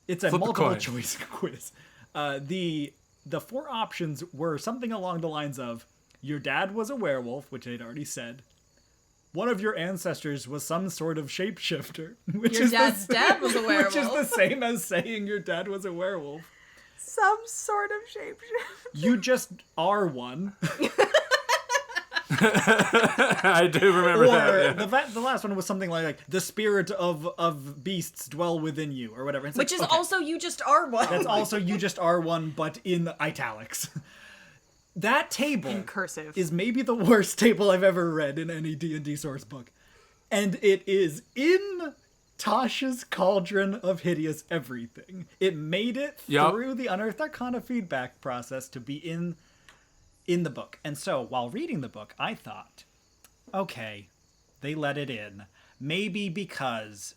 It's a Flip a multiple coin. choice quiz. The 4 options were something along the lines of your dad was a werewolf, which they'd already said. One of your ancestors was some sort of shapeshifter, which Your is dad's dad was a which is the werewolf. same as saying your dad was a werewolf. Some sort of shapeshift. You just are one. I do remember Or that. Yeah. the last one was something like the spirit of beasts dwell within you, or whatever. It's Which like, is okay, also you just are one. that's also you just are one, but in italics. That table In cursive. is maybe the worst table I've ever read in any D&D source book. And it is in Tasha's Cauldron of Hideous Everything. It made it Yup. through the Unearthed Arcana feedback process to be in the book. And so, while reading the book, I thought, okay, they let it in. Maybe because,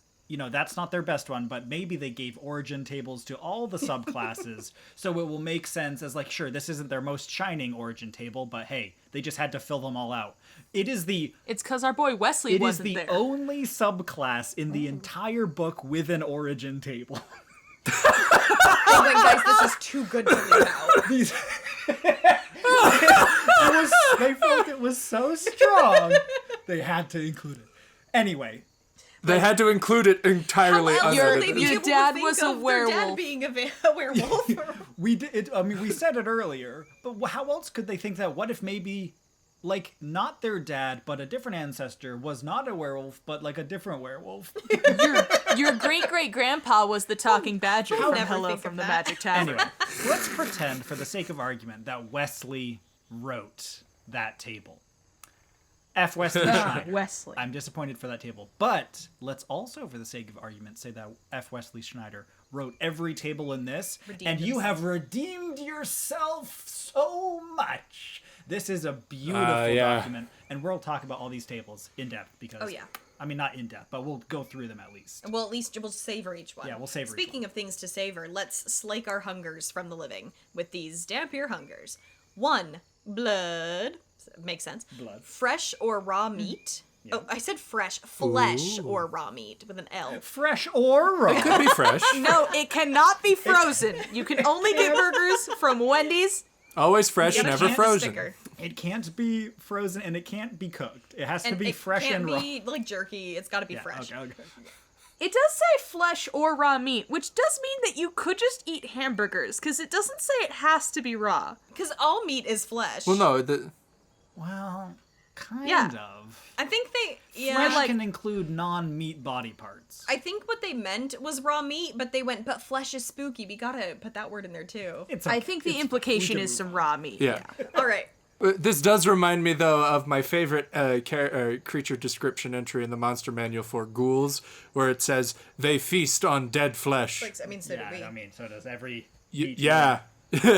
that's not their best one, but maybe they gave origin tables to all the subclasses, so it will make sense as, sure, this isn't their most shining origin table, but hey, they just had to fill them all out. It's because our boy Wesley wasn't the there. only subclass in the entire book with an origin table. Oh, wait, guys, this is too good to leave out. These... they felt it was so strong, they had to include it. Anyway, They had to include it entirely How else would they unedited. be Your able to dad think was a of their werewolf. dad being a werewolf? we did. We said it earlier, but how else could they think that? What if maybe, not their dad, but a different ancestor was not a werewolf, but a different werewolf? Your great-great-grandpa was the talking badger from never Hello think from of the that. Magic Tavern. Anyway, let's pretend, for the sake of argument, that Wesley wrote that table. F. Wesley Schneider. Wesley. I'm disappointed for that table. But let's also, for the sake of argument, say that F. Wesley Schneider wrote every table in this, Redeemed you himself. have redeemed yourself so much. This is a beautiful yeah. document, and we'll talk about all these tables in depth because, Oh, yeah. I mean, not in depth, but we'll go through them at least. Well, at least we'll savor each one. Yeah, we'll savor each Speaking of things to savor, let's slake our hungers from the living with these Dhampir hungers. 1, blood. Makes sense. Blood. Fresh or raw meat. Oh, I said fresh. Flesh or raw meat with an L. Fresh or raw. Could be fresh. No, it cannot be frozen. You can only get burgers from Wendy's. Always fresh, Gotta never keep the frozen. sticker. It can't be frozen and it can't be cooked. It has to And be it fresh can't and raw. be like jerky. It's got to be Yeah, fresh. okay. It does say flesh or raw meat, which does mean that you could just eat hamburgers, because it doesn't say it has to be raw. Because all meat is flesh. Well, no, Well, kind Yeah. of. I think they. Yeah. Flesh like- can include non-meat body parts. I think what they meant was raw meat, but they went, but flesh is spooky. We gotta put that word in there too. It's I okay. think the It's- implication we can is some move raw meat. yeah. All right. This does remind me, though, of my favorite creature description entry in the Monster Manual for ghouls, where it says, they feast on dead flesh. Like, I mean, so Yeah, do we. I mean, so does every. Yeah.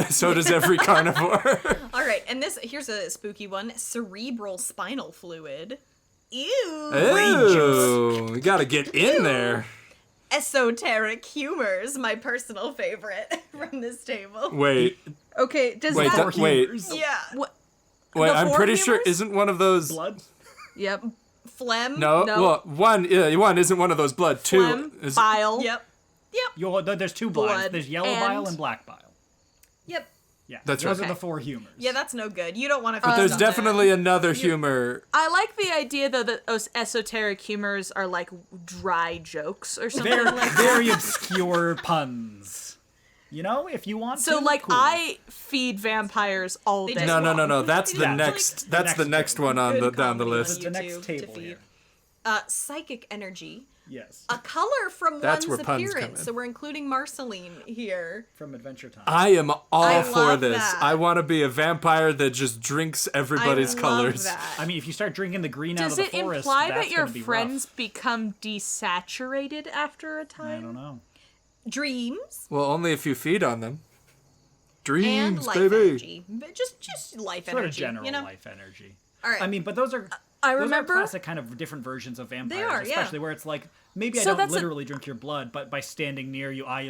So does every carnivore. All right, and here's a spooky one: cerebral spinal fluid. Ew. Ooh, you gotta get in there. Esoteric humors, my personal favorite from this table. Wait, Okay, does wait, that... wait. Yeah. What? Wait, The I'm four pretty sure, humors? isn't one of those... Blood? Yep. Phlegm. No, No. well, one isn't one of those blood. Phlegm, Two is... bile. Yep. There's two biles. Blood There's yellow bile and- and black bile. Yep. Yeah, That's those right. are the four humors. Yeah, that's no good. You don't want to. But there's definitely another humor. I like the idea, though, that those esoteric humors are like dry jokes or something Very, like that. very obscure puns. You know, if you want So, to. like, cool. I feed vampires all They day. just- No. That's the Yeah. next. The That's next the next one on Good down the comedy list. The next YouTube table to here. Psychic energy. Yes. A color from That's one's where puns come appearance. in. So we're including Marceline here. From Adventure Time. I am all I for love this. that. I want to be a vampire that just drinks everybody's I colors. Love that. I mean, if you start drinking the green out Does of the it forest, imply that's that your gonna be friends rough. become desaturated after a time? I don't know. Dreams Well, only if you feed on them. and Dreams, life baby. energy. But just life Sort energy. of general you know? life energy. All right. I mean, but those are. I Those remember- are classic kind of different versions of vampires, are, yeah. especially where it's like maybe I So don't that's a- literally drink your blood, but by standing near you, I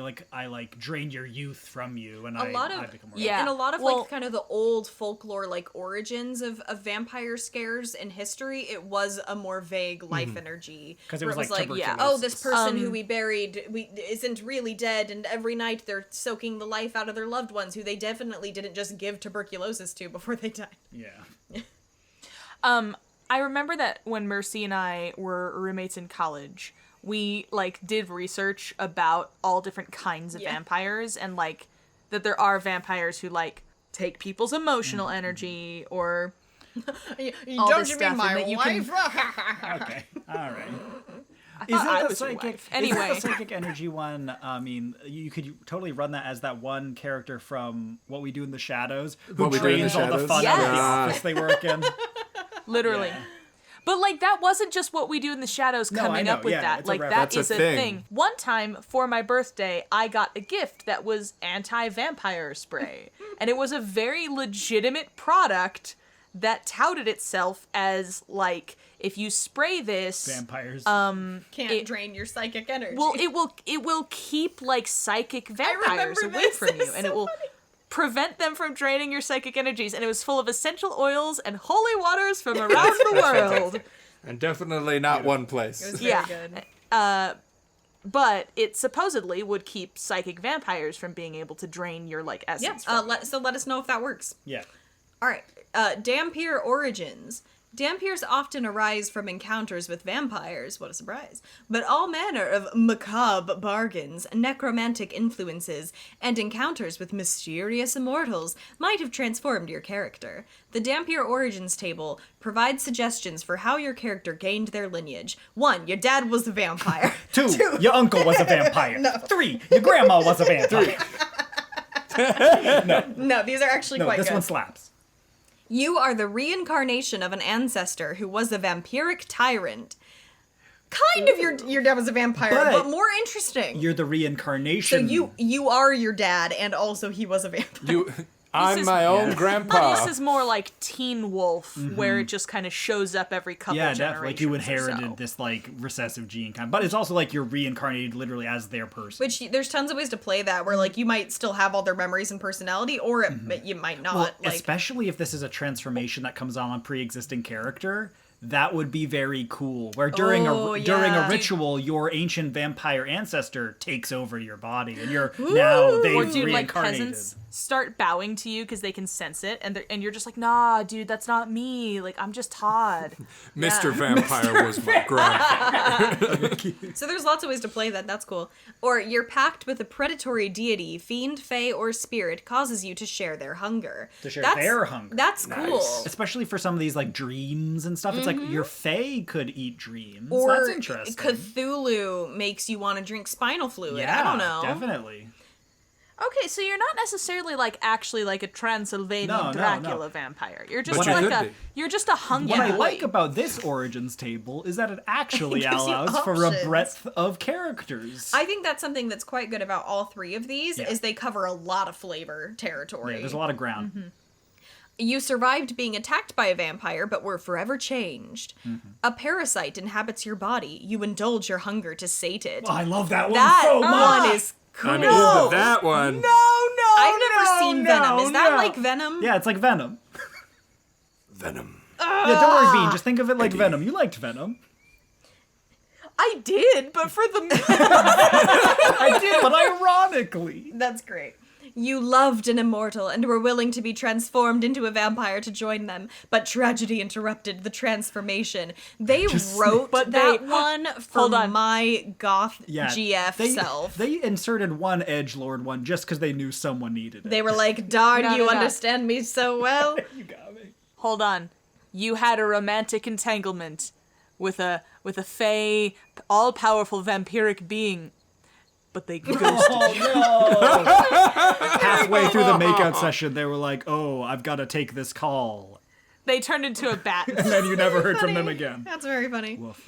drain your youth from you, and I become more. Yeah. And a lot of well- like kind of the old folklore like origins of vampire scares in history, it was a more vague life energy. 'Cause it where was like oh, tuberculosis. this person who we buried isn't really dead, and every night they're soaking the life out of their loved ones who they definitely didn't just give tuberculosis to before they died. Yeah. I remember that when Mercy and I were roommates in college, we like did research about all different kinds of Yeah. vampires, and like that there are vampires who like take people's emotional energy or all Don't this you stuff, mean my and that you can- wife? Okay. All right. thought I the was your psychic? wife. Anyway. Isn't the psychic energy one? I mean, you could totally run that as that one character from What We Do in the Shadows, who What We Do in the drains all the Shadows? fun out of the Yes. office they work in. literally. Yeah. But like that wasn't just What We Do in the Shadows No, I coming know, up with yeah, that. it's a Like reference. that That's is a a thing. thing. One time for my birthday, I got a gift that was anti-vampire spray, and it was a very legitimate product that touted itself as like if you spray this Vampires. Can't drain your psychic energy. well it will keep like psychic vampires remember away this. from you, It's and so it will funny. prevent them from draining your psychic energies, and it was full of essential oils and holy waters from around the world. And definitely not one place. It was very Yeah. good. But it supposedly would keep psychic vampires from being able to drain your like Yeah. essence. from you. So let us know if that works. yeah. All right. Dhampir origins. Dhampirs often arise from encounters with vampires, what a surprise, but all manner of macabre bargains, necromantic influences, and encounters with mysterious immortals might have transformed your character. The Dhampir Origins table provides suggestions for how your character gained their lineage. 1. Your dad was a vampire. 2. Your uncle was a vampire. 3. Your grandma was a vampire. No, these are actually No, quite this good. one slaps. You are the reincarnation of an ancestor who was a vampiric tyrant. Kind of your dad was a vampire, but more interesting. You're the So reincarnation. you are your dad, and also he was a vampire. I'm is- my own Yeah. grandpa. This is more like Teen Wolf, where it just kind of shows up every couple Yeah, generations. definitely. Like you or inherited so. this like recessive gene kind, but it's also like you're reincarnated literally as their person. Which there's tons of ways to play that, where like you might still have all their memories and personality, or you might not. Well, like especially if this is a transformation that comes on a pre-existing character, that would be very cool. Where during a ritual, your ancient vampire ancestor takes over your body, and you're now they've Or dude, like reincarnated. peasants start bowing to you because they can sense it, and you're just like, nah, dude, that's not me. Like, I'm just Todd. Mr. Vampire was my grandfather. So there's lots of ways to play that. That's cool. Or your pact with a predatory deity, fiend, fae, or spirit causes you to share their hunger. Their hunger. That's cool. Especially for some of these like dreams and stuff. It's like your fae could eat dreams. Or That's interesting. Cthulhu makes you want to drink spinal fluid. Yeah, I don't know. Definitely. Okay, so you're not necessarily like actually like a Transylvanian No. Dracula vampire. You're just But you like could be. you're just a hungry What I boy. like about this Origins table is that it actually It gives you allows for a options. breadth of characters. I think that's something that's quite good about all three of these Yeah. is they cover a lot of flavor territory. Yeah, there's a lot of ground. Mm-hmm. You survived being attacked by a vampire, but were forever changed. A parasite inhabits your body. You indulge your hunger to sate it. Oh, I love that one that so much. one is cool. I'm into that one. I've never seen Venom. Is that like Venom? Yeah, it's like Venom. Venom. Yeah, don't worry, Bean. Just think of it like Venom. You liked Venom. I did, but for the I did, but ironically. That's great. You loved an immortal and were willing to be transformed into a vampire to join them, but tragedy interrupted the transformation. They wrote but that they- one for Hold on. my goth Yeah, GF self. They inserted one edgelord one just because they knew someone needed it. They were like, darn, No, you no, no. understand me so well. You got me. hold on. You had a romantic entanglement with a fey, all-powerful vampiric being, but they ghosted you. Halfway through the makeout session, they were like, "Oh, I've got to take this call," They turned into a bat. and then you never heard from them again. That's very funny. Woof.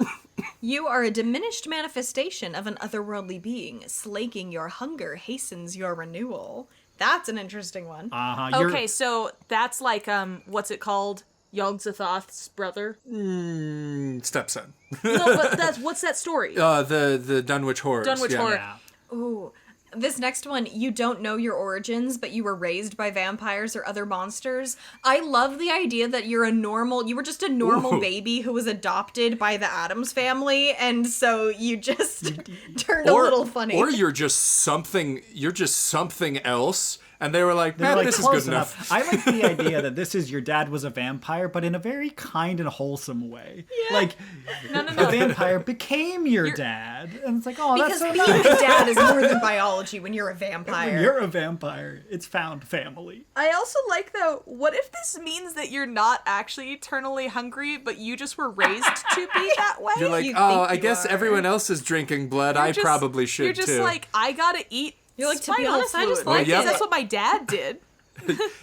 You are a diminished manifestation of an otherworldly being. Slaking your hunger hastens your renewal. That's an interesting one. Okay, so that's like what's it called? Yog-Sothoth's brother. Stepson. No, but what's that story? The Dunwich Horrors. Dunwich Horror. Yeah. Ooh. This next one, you don't know your origins, but you were raised by vampires or other monsters. I love the idea that you were just a normal Ooh. baby who was adopted by the Addams family, and so you just turned a little funny. Or you're just something else, and they were like, man, Like, this is close good enough. I like the idea that this is your dad was a vampire, but in a very kind and wholesome way. Yeah. Like, No. the vampire became your dad. And it's like, oh, because that's so being nice. a dad is more than biology when you're a vampire. When you're a vampire, it's found family. I also like though, what if this means that you're not actually eternally hungry, but you just were raised to be that way? You're like, You oh, think I you guess are. everyone else is drinking blood. I Just- probably should You're just too. like, I gotta eat. You're like, to be spinal honest, I just fluid. like Well, it. That's what my dad did.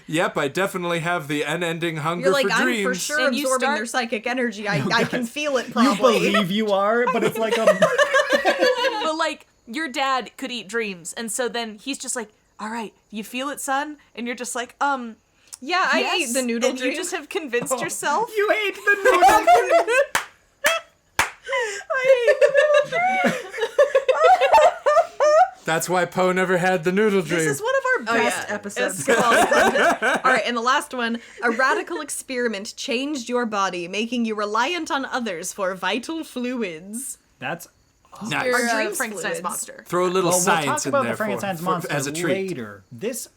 Yep, I definitely have the unending hunger You're like, for I'm dreams. for sure And you absorbing start- their psychic energy. I can feel it You probably. believe you are, but it's like a... But like, your dad could eat dreams, and so then he's just like, all right, you feel it, son? And you're just like, Yeah, I yes. ate the noodle and dream. you just have convinced yourself. You ate the noodle. That's why Poe never had the noodle dream. This is one of our best yeah. episodes. It's quality content. All right, and the last one. A radical experiment changed your body, making you reliant on others for vital fluids. That's... Nice. Your dreams Frankenstein's fluids. monster. Throw a little Well, we'll science talk in about there the Frankenstein's monster as a treat. later. This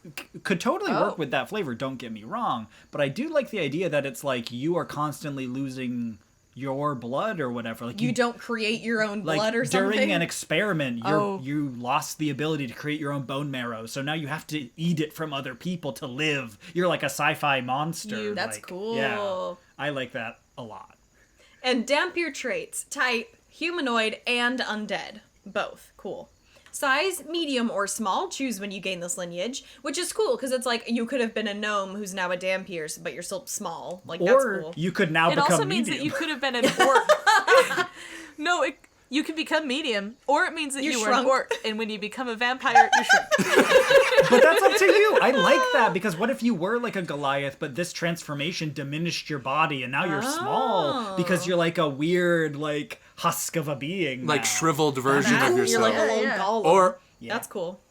could totally work with that flavor, don't get me wrong. But I do like the idea that it's like you are constantly losing your blood or whatever. Like You don't create your own like blood or something? during an experiment, Oh. you lost the ability to create your own bone marrow, so now you have to eat it from other people to live. You're like a sci-fi monster. That's like, cool. Yeah, I like that a lot. And Dhampir traits. Type, humanoid, and undead. Both. Cool. Size, medium, or small. Choose when you gain this lineage. Which is cool, because it's like, you could have been a gnome who's now a Dhampir, but you're still small. Like, that's Or cool. you could now It become also means medium. that you could have been an orc. No, you can become medium, or it means that You you were an shrunk. orc, and when you become a vampire, you shrink. But that's up to you. I like that, because what if you were like a Goliath, but this transformation diminished your body, and now you're small because you're like a weird, like, husk of a being Like now. shriveled version That's of cool. yourself. You're like a little Yeah. golem. Or That's cool.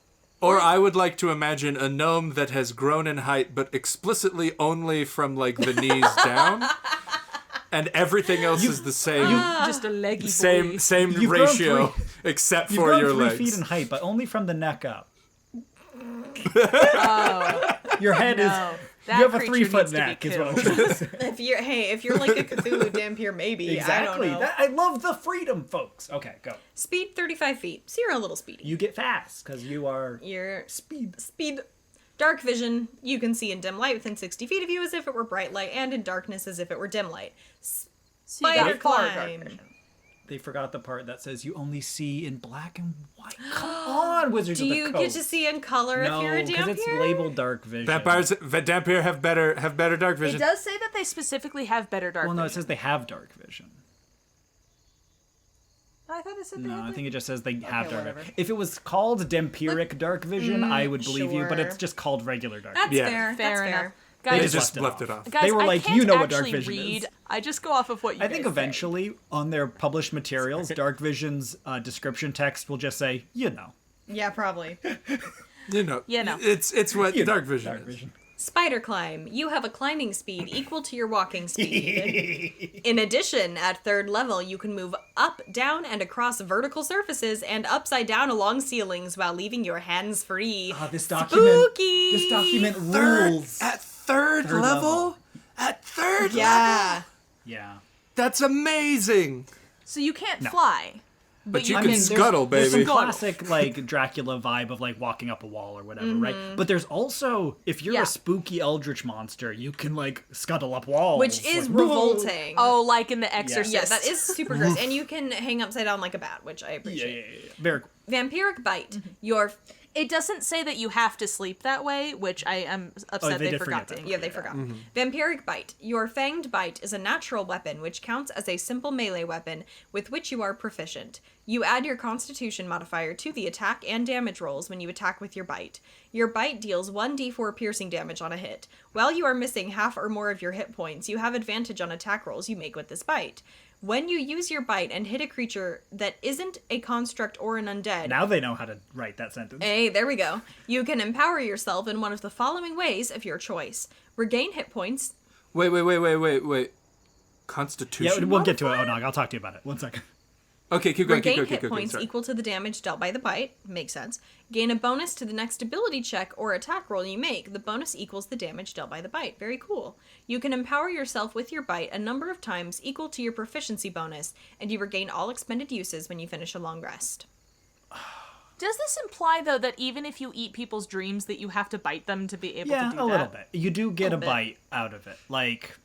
Or I would like to imagine a gnome that has grown in height, but explicitly only from like the knees down. And everything else is the same. Just a leggy boy. Same You've grown ratio, except You've for grown your 3 legs. feet in height, but only from the neck up. Oh, Your head is. no. You That have a creature 3-foot needs to be neck, is killed. what I'm trying to say. If you're like a Cthulhu Dhampir, maybe. Exactly. I don't know. I love the freedom, folks. Okay, go. Speed 35 feet. So you're a little speedy. You get fast because you are You're speed. Dark vision, you can see in dim light within 60 feet of you as if it were bright light, and in darkness as if it were dim light. So you got Spider far dark climb. vision. They forgot the part that says you only see in black and white. Come on, Wizards Do of the you Coast. get to see in color if you're a No, because it's Dhampir? labeled dark vision. Dhampir have better dark It vision. does say that they specifically have better dark Well, no, it vision. says they have dark vision. I thought it said they No, had I think it just says they have dark whatever. vision. If it was called Dhampiric dark vision, I would believe you, but sure. it's just called regular dark That's vision. Yeah. fair. Fair That's enough. fair. They Guys, just left left it it off. off. guys, They were I like, can't you know what dark actually vision read. is. I just go off of what you I guys think say. eventually on their published materials, Dark Vision's description text will just say, you know. Yeah, probably. You know, Yeah, no. it's what You know, dark vision dark is. vision. Spider climb. You have a climbing speed equal to your walking speed. In addition, at 3rd level, you can move up, down, and across vertical surfaces and upside down along ceilings while leaving your hands free. This document. Spooky! This document rules. At third Third level? level. At third level? Yeah. Yeah. That's amazing. So you can't No. fly. But you you can can- scuttle, There's some baby. classic like Dracula vibe of like walking up a wall or whatever, right? But there's also if you're Yeah. a spooky eldritch monster, you can like scuttle up walls, Which is like, whoa. revolting. Oh, like in The Exorcist. Yeah, that is super gross. And you can hang upside down like a bat, which I Yeah, appreciate. yeah. Very cool. Vampiric bite. Mm-hmm. Your It doesn't say that you have to sleep that way, which I am upset they they did forgot forget to. that. Yeah, they forgot. Vampiric bite. Your fanged bite is a natural weapon which counts as a simple melee weapon with which you are proficient. You add your constitution modifier to the attack and damage rolls when you attack with your bite. Your bite deals 1d4 piercing damage on a hit. While you are missing half or more of your hit points, you have advantage on attack rolls you make with this bite. When you use your bite and hit a creature that isn't a construct or an undead, Now they know how to write that sentence. hey, there we go. You can empower yourself in one of the following ways of your choice. Regain hit points. Wait. Constitution? Yeah, we'll get to it, Onog. I'll talk to you about it. 1 second. Okay, keep going, keep Regain going, hit keep going. points Sorry. equal to the damage dealt by the bite. Makes sense. Gain a bonus to the next ability check or attack roll you make. The bonus equals the damage dealt by the bite. Very cool. You can empower yourself with your bite a number of times equal to your proficiency bonus, and you regain all expended uses when you finish a long rest. Does this imply, though, that even if you eat people's dreams, that you have to bite them to be able to Yeah, do a that? little bit. You do get a bit. bite out of it. Like,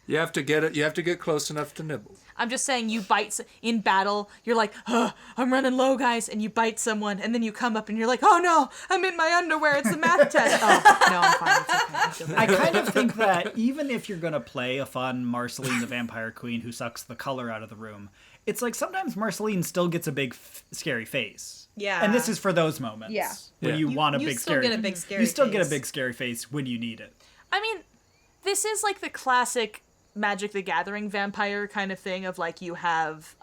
You have to get it. You have to get close enough to nibble. I'm just saying, you bite in battle, you're like, I'm running low, guys, and you bite someone, and then you come up and you're like, oh no, I'm in my underwear, it's the math test. Oh, no, I'm fine, it's okay. I feel I better. kind of think that even if you're going to play a fun Marceline the Vampire Queen who sucks the color out of the room, it's like sometimes Marceline still gets a big scary face. Yeah. And this is for those moments. Yeah. When Yeah. you want a you big still scary get a big scary You still get a face. big scary face when you need it. I mean, this is like the classic Magic the Gathering vampire kind of thing of like you have,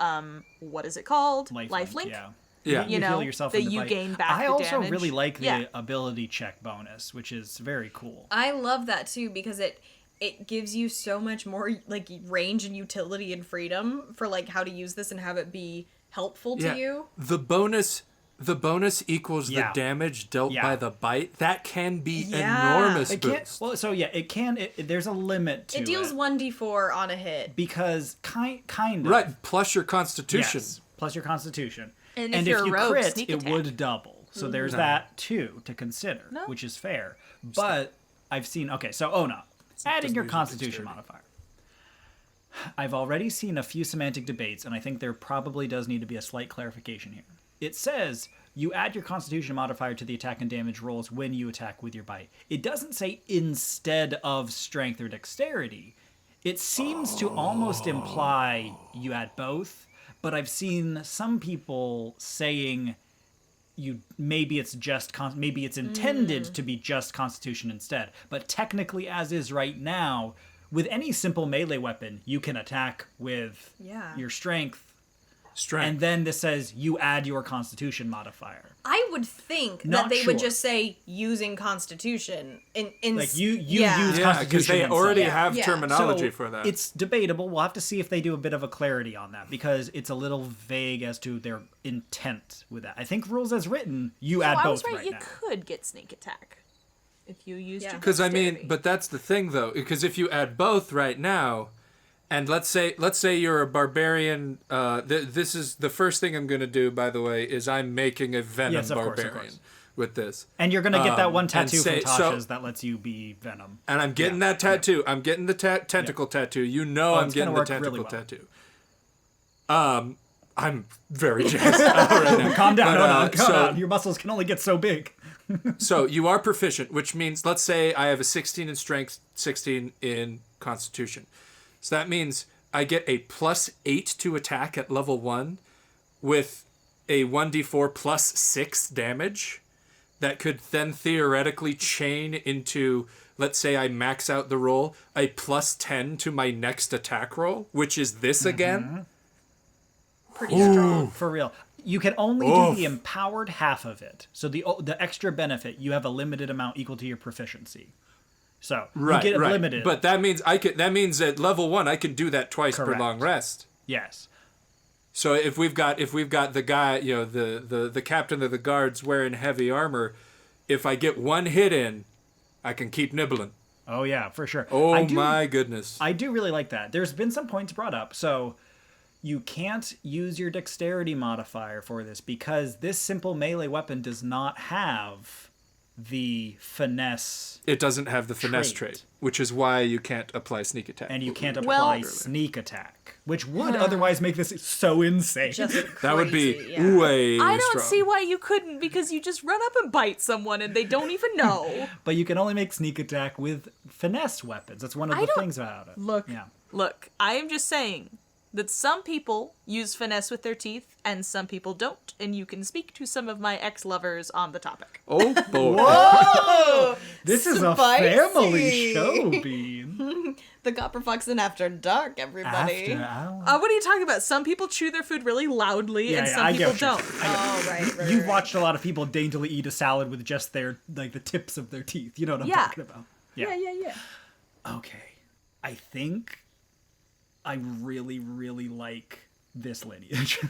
what is it called? Lifelink? Yeah. Yeah. You know, heal yourself that in the you bite. gain back I the also damage. really like the Yeah. ability check bonus, which is very cool. I love that too because it gives you so much more like range and utility and freedom for like how to use this and have it be helpful to you. The bonus equals Yeah. the damage dealt Yeah. by the bite. That can be Yeah. enormous It can't, boost. well, so yeah, it can. There's a limit to it. It deals 1d4 on a hit. because kind of Right, plus your constitution. Yes, plus your constitution. And if you're a you rogue, crit, sneak it attack. would double. So there's that too to consider, No. which is fair. But I've seen so Ona, adding your use a big constitution scary. modifier. I've already seen a few semantic debates, and I think there probably does need to be a slight clarification here. It says you add your constitution modifier to the attack and damage rolls when you attack with your bite. It doesn't say instead of strength or dexterity. It seems to almost imply you add both, but I've seen some people saying maybe it's intended to be just constitution instead. But technically, as is right now, with any simple melee weapon, you can attack with Yeah. your strength Strength. And then this says you add your Constitution modifier. I would think Not that they would sure. just say using Constitution in Like you yeah. use Yeah, because they Constitution already instead. have Yeah. terminology So for that. It's debatable. We'll have to see if they do a bit of a clarity on that because it's a little vague as to their intent with that. I think rules as written, you add I both was right. right You now. could get sneak attack if you used Yeah. your Because I dexterity. mean, but that's the thing though. Because if you add both right now, and let's say you're a barbarian. This is the first thing I'm going to do. By the way, is I'm making a venom Yes, of course, of barbarian course. with this, And you're gonna get that one and tattoo say- from so- Tasha's that lets you be Venom. and I'm getting that tattoo. I'm getting the tentacle tattoo. You know, Oh, I'm it's gonna getting the work tentacle really well. tattoo. I'm very jazzed right now. Calm down, But, calm down. Your muscles can only get so big. So you are proficient, which means, let's say I have a 16 in strength, 16 in constitution. So that means I get a +8 to attack at level 1 with a 1d4 +6 damage that could then theoretically chain into, let's say I max out the roll, a +10 to my next attack roll, which is this again. Pretty strong. For real. You can only do the empowered half of it. So the extra benefit, you have a limited amount equal to your proficiency. So Right, you get it right. limited. But that means that means at level 1 I can do that twice per Correct. long rest. yes. So if we've got the guy, you know, the captain of the guards wearing heavy armor, if I get one hit in, I can keep nibbling. Oh yeah, for sure. Oh my goodness. I do really like that. There's been some points brought up. So you can't use your dexterity modifier for this because this simple melee weapon does not have the finesse, It doesn't have the finesse Trait. trait, which is why you can't apply sneak attack. and you can't apply Well- sneak attack, which would otherwise make this so insane. Just that would be crazy, yeah. way I don't strong. see why you couldn't because you just run up and bite someone and they don't even know. But you can only make sneak attack with finesse weapons. That's one of I the don't- things about it. Look, Yeah. look, I am just saying that some people use finesse with their teeth and some people don't, and you can speak to some of my ex-lovers on the topic. Oh boy. This is Spicy. a family show, Bean. The Copperfoxinn After Dark, everybody. After hours. What are you talking about? Some people chew their food really loudly and Yeah, some I get people what you're don't. saying. I Oh, right. You've watched a lot of people daintily eat a salad with just their, like, the tips of their teeth. You know what I'm Yeah. talking about. Yeah. Okay. I think I really, really like this lineage.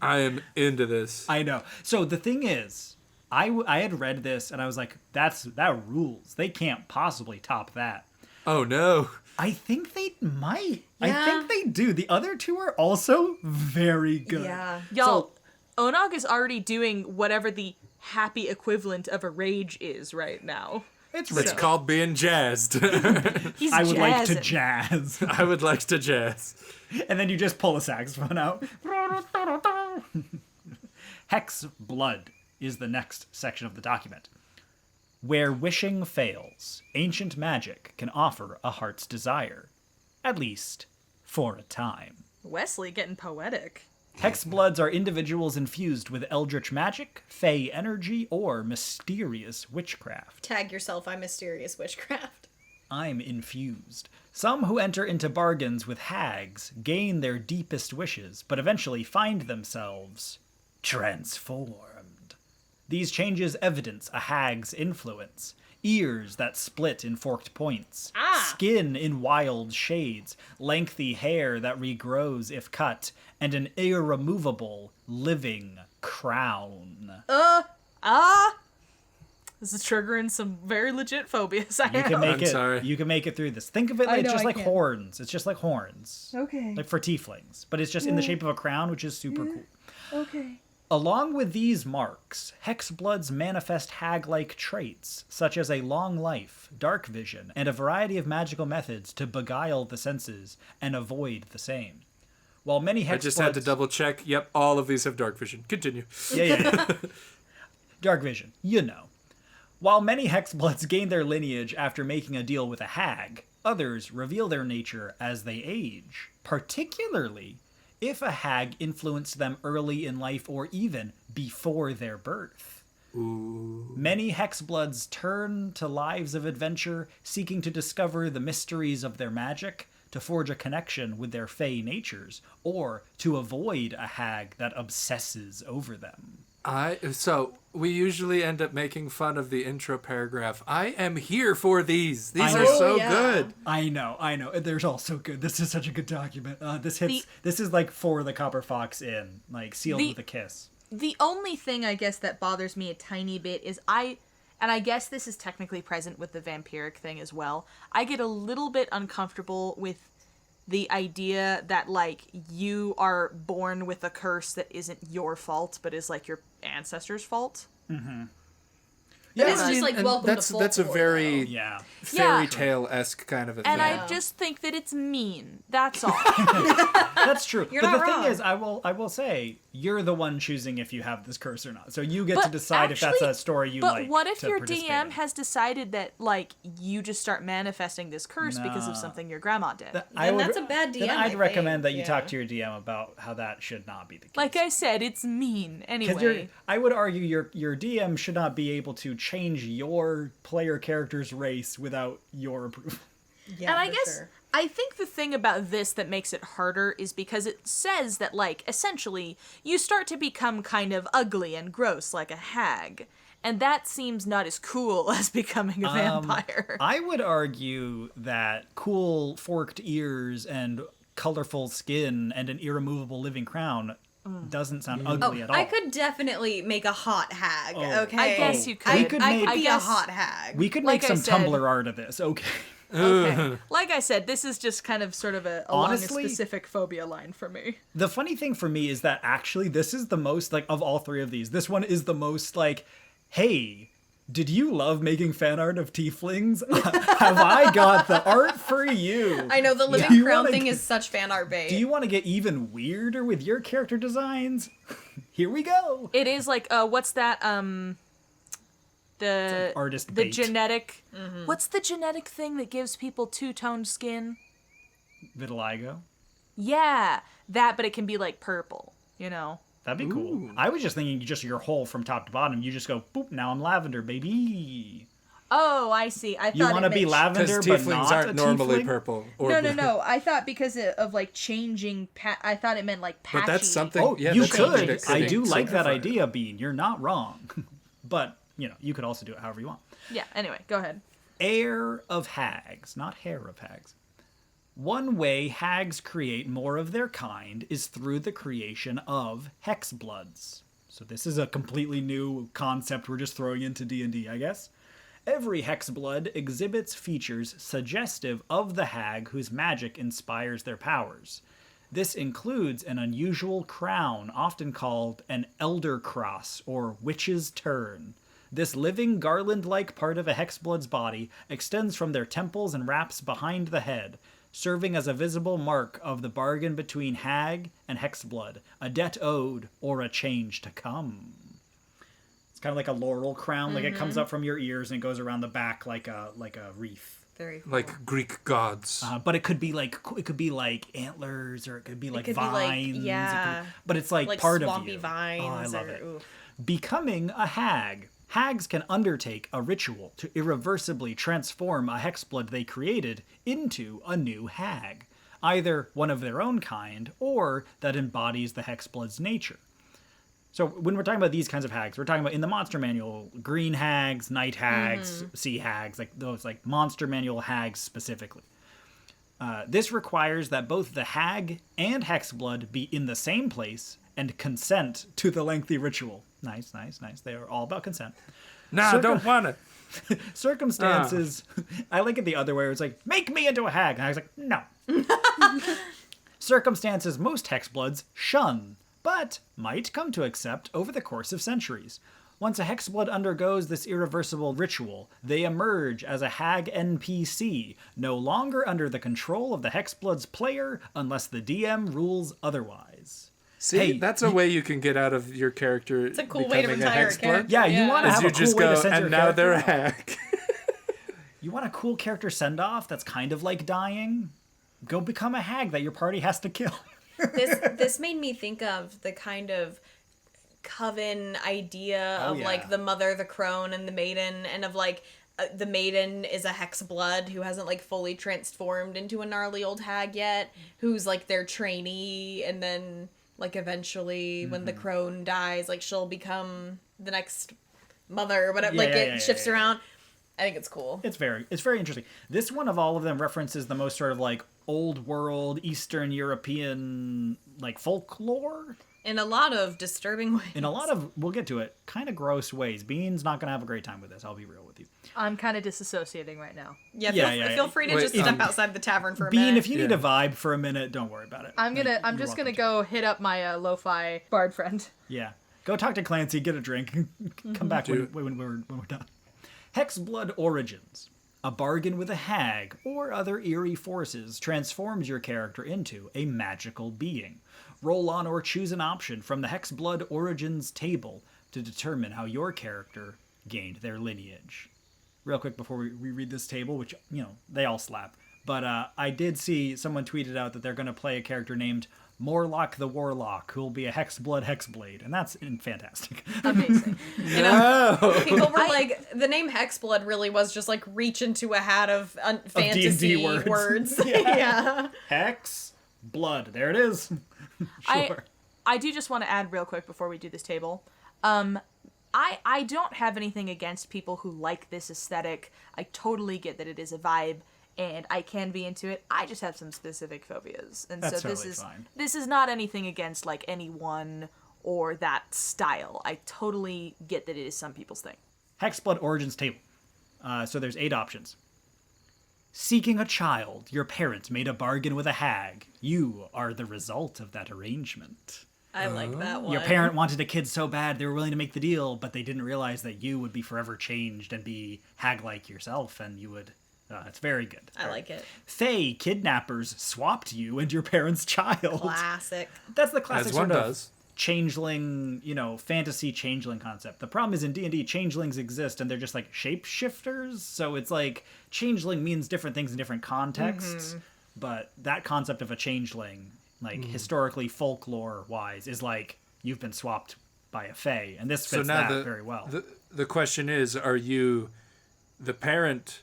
I am into this. I know. So the thing is, I had read this and I was like, that rules. They can't possibly top that. Oh no. I think they might. I Yeah. think they do. The other two are also very good. Yeah. Y'all, Onog is already doing whatever the happy equivalent of a rage is right now. It's It's rich. called being jazzed. He's I would like to jazzing. jazz. I would like to jazz. And then you just pull a saxophone out. Hexblood is the next section of the document. Where wishing fails, ancient magic can offer a heart's desire. At least, for a time. Wesley getting poetic. Hexbloods are individuals infused with eldritch magic, fey energy, or mysterious witchcraft. Tag yourself, I'm mysterious witchcraft. I'm infused. Some who enter into bargains with hags gain their deepest wishes, but eventually find themselves transformed. These changes evidence a hag's influence. Ears that split in forked points, skin in wild shades, lengthy hair that regrows if cut, and an irremovable, living crown. This is triggering some very legit phobias. I You can know. make I'm it. sorry. You can make it through this. Think of it like know, just I like can. horns. It's just like horns. Okay. Like for tieflings, but it's just in the shape of a crown, which is super cool. Okay. Along with these marks, Hexbloods manifest hag-like traits, such as a long life, dark vision, and a variety of magical methods to beguile the senses and avoid the same. While many Hexbloods... I just had to double check. Yep, all of these have dark vision. Continue. Yeah. Dark vision, you know. While many Hexbloods gain their lineage after making a deal with a hag, others reveal their nature as they age, particularly if a hag influenced them early in life or even before their birth. Many Hexbloods turn to lives of adventure, seeking to discover the mysteries of their magic, to forge a connection with their fey natures, or to avoid a hag that obsesses over them. So we usually end up making fun of the intro paragraph. I am here for these. These are so good. I know. They're all so good. This is such a good document. This is like for the Copperfoxinn, like sealed with a kiss. The only thing I guess that bothers me a tiny bit is and I guess this is technically present with the vampiric thing as well, I get a little bit uncomfortable with the idea that, like, you are born with a curse that isn't your fault, but is, like, your ancestors' fault. Mm-hmm. Yeah, it's just like welcome to folklore. That's a very fairy tale-esque kind of a thing. And I just think that it's mean. That's all. That's true. You're but not the wrong. thing is, I will say, you're the one choosing if you have this curse or not. So you get to decide if that's a story you like. But what if to your participate DM in. has decided that, like, you just start manifesting this curse because of something your grandma did? That's a bad DM, Then I'd I recommend think. that you talk to your DM about how that should not be the case. Like I said, it's mean. Because Anyway. I would argue your DM should not be able to change your player character's race without your approval. Yeah, And I for guess sure. I think the thing about this that makes it harder is because it says that, like, essentially you start to become kind of ugly and gross like a hag. And that seems not as cool as becoming a vampire. I would argue that cool forked ears and colorful skin and an irremovable living crown doesn't sound ugly at all. I could definitely make a hot hag, okay? I guess you could. We could I make- could be guess- a hot hag. We could Like make I some said- Tumblr art of this, okay? Okay. Like I said, this is just kind of sort of along Honestly- a specific phobia line for me. The funny thing for me is that actually this is the most, like, of all three of these, this one is the most, like, hey, did you love making fan art of tieflings? Have I got the art for you? I know, the Do living you crown wanna thing get- is such fan art bait. Do you want to get even weirder with your character designs? Here we go. It is like, what's that, the like artist the bait. genetic, what's the genetic thing that gives people two-toned skin? Vitiligo. Yeah, that, but it can be like purple, you know? That'd be cool. I was just thinking just your whole from top to bottom. You just go, boop, now I'm lavender, baby. Oh, I see. I thought You want to it be meant... lavender, Because but tieflings not aren't a normally tiefling? purple. Or No, blue. I thought because of like changing, I thought it meant like patchy. But that's something. Oh, yeah, you that's something could. that I do be like that simplified. idea, Bean. You're not wrong. But, you know, you could also do it however you want. Yeah, anyway, go ahead. Heir of hags, not hair of hags. One way hags create more of their kind is through the creation of hexbloods. So this is a completely new concept we're just throwing into D&D, I guess. Every hexblood exhibits features suggestive of the hag whose magic inspires their powers. This includes an unusual crown, often called an elder cross or witch's turn. This living garland-like part of a hexblood's body extends from their temples and wraps behind the head, serving as a visible mark of the bargain between hag and hexblood, a debt owed or a change to come. It's kind of like a laurel crown, like it comes up from your ears and it goes around the back like a wreath. Very cool. Like Greek gods. But it could be like antlers, or it could be like could be, like, vines. yeah. But it's like, like part of swampy you. vines. Oh, I love or, it. ooh. Becoming a hag. Hags can undertake a ritual to irreversibly transform a hexblood they created into a new hag, either one of their own kind or that embodies the hexblood's nature. So when we're talking about these kinds of hags, we're talking about in the monster manual, green hags, night hags, sea hags, like those like monster manual hags specifically. This requires that both the hag and hexblood be in the same place and consent to the lengthy ritual. Nice. They are all about consent. Nah, I don't want it. Circumstances. I like it the other way where it's like, make me into a hag. And I was like, no. Circumstances most hexbloods shun, but might come to accept over the course of centuries. Once a hexblood undergoes this irreversible ritual, they emerge as a hag NPC, no longer under the control of the hexblood's player unless the DM rules otherwise. See, Hey, that's a way you can get out of your character. It's a cool way to becoming retire a hexblood. character. Yeah, you want to Is have you a cool just way to go, send your and now they're a character hack. You want a cool character send-off that's kind of like dying? Go become a hag that your party has to kill. This made me think of the kind of coven idea of yeah. like the mother, the crone, and the maiden, and of like the maiden is a Hexblood who hasn't like fully transformed into a gnarly old hag yet, who's like their trainee, and then like eventually when the crone dies, like she'll become the next mother, but it shifts around. I think it's cool. It's very interesting. This one of all of them references the most sort of like old world Eastern European like folklore. In a lot of disturbing ways. In a lot of, we'll get to it, kind of gross ways. Bean's not going to have a great time with this, I'll be real with you. I'm kind of disassociating right now. Feel free to just step outside the tavern for a minute. Bean, if you need a vibe for a minute, don't worry about it. I'm just gonna go hit up my lo-fi bard friend. Yeah. Go talk to Clancy, get a drink, come back when we're done. Hexblood Origins. A bargain with a hag or other eerie forces transforms your character into a magical being. Roll on or choose an option from the Hexblood Origins table to determine how your character gained their lineage. Real quick before we read this table, which, they all slap. But I did see someone tweeted out that they're going to play a character named Morlock the Warlock, who will be a Hexblood Hexblade, and that's fantastic. Amazing. People were like, the name Hexblood really was just like reach into a hat of fantasy D&D words. Yeah. Hex, blood, there it is. Sure. I do just want to add real quick before we do this table. I don't have anything against people who like this aesthetic. I totally get that it is a vibe, and I can be into it. I just have some specific phobias, and that's so fine. This is not anything against like anyone or that style. I totally get that it is some people's thing. Hexblood Origins table. So there's 8 options. Seeking a child, your parents made a bargain with a hag. You are the result of that arrangement. I like that one. Your parent wanted a kid so bad they were willing to make the deal, but they didn't realize that you would be forever changed and be hag-like yourself, and you would... it's very good. I like it. Fae kidnappers swapped you and your parents' child. Classic. That's the classic As one sort does. of changeling, fantasy changeling concept. The problem is in D&D, changelings exist and they're just like shapeshifters. So it's like changeling means different things in different contexts. But that concept of a changeling, like historically folklore-wise, is like you've been swapped by a fae. And this fits that very well. The question is, are you the parent...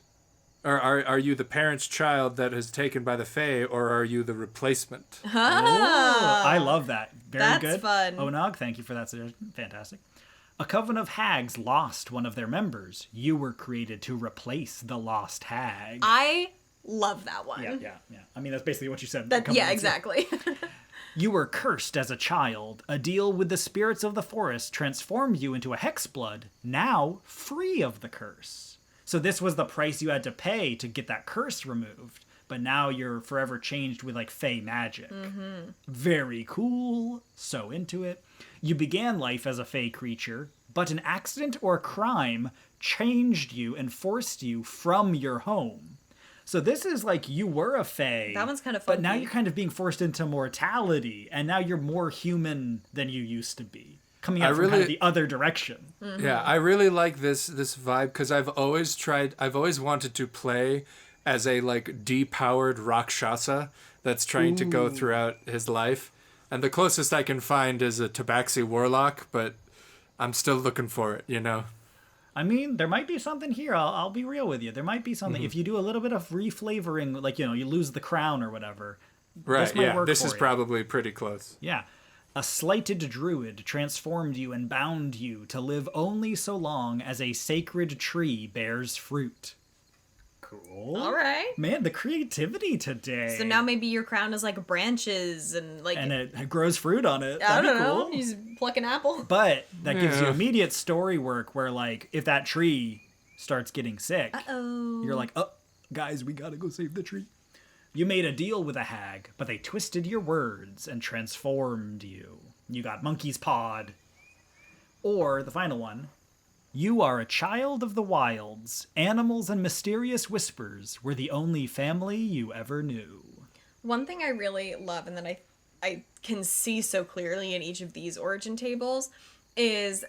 Or are you the parent's child that is taken by the fae, or are you the replacement? Oh, I love that. Very good. That's fun. Onog, thank you for that suggestion. Fantastic. A coven of hags lost one of their members. You were created to replace the lost hag. I love that one. Yeah. I mean, that's basically what you said. Exactly. You were cursed as a child. A deal with the spirits of the forest transformed you into a hexblood, now free of the curse. So this was the price you had to pay to get that curse removed. But now you're forever changed with, like, fae magic. Very cool. So into it. You began life as a fae creature, but an accident or crime changed you and forced you from your home. So this is like you were a fae. That one's kind of funky. But now you're kind of being forced into mortality, and now you're more human than you used to be. Coming out from kind of the other direction. Yeah, I really like this vibe because I've always wanted to play as a like depowered Rakshasa that's trying to go throughout his life. And the closest I can find is a Tabaxi warlock, but I'm still looking for it, I mean, there might be something here. I'll be real with you. There might be something. If you do a little bit of reflavoring, like, you lose the crown or whatever. Right, this is probably pretty close. Yeah. A slighted druid transformed you and bound you to live only so long as a sacred tree bears fruit. Cool. All right. Man, the creativity today. So now maybe your crown is like branches and like... And it grows fruit on it. I don't know. Cool. You just pluck an apple. But that gives you immediate story work where, like, if that tree starts getting sick, you're like, oh, guys, we gotta go save the tree. You made a deal with a hag, but they twisted your words and transformed you. You got monkey's pawed. Or, the final one, you are a child of the wilds. Animals and mysterious whispers were the only family you ever knew. One thing I really love, and that I can see so clearly in each of these origin tables, is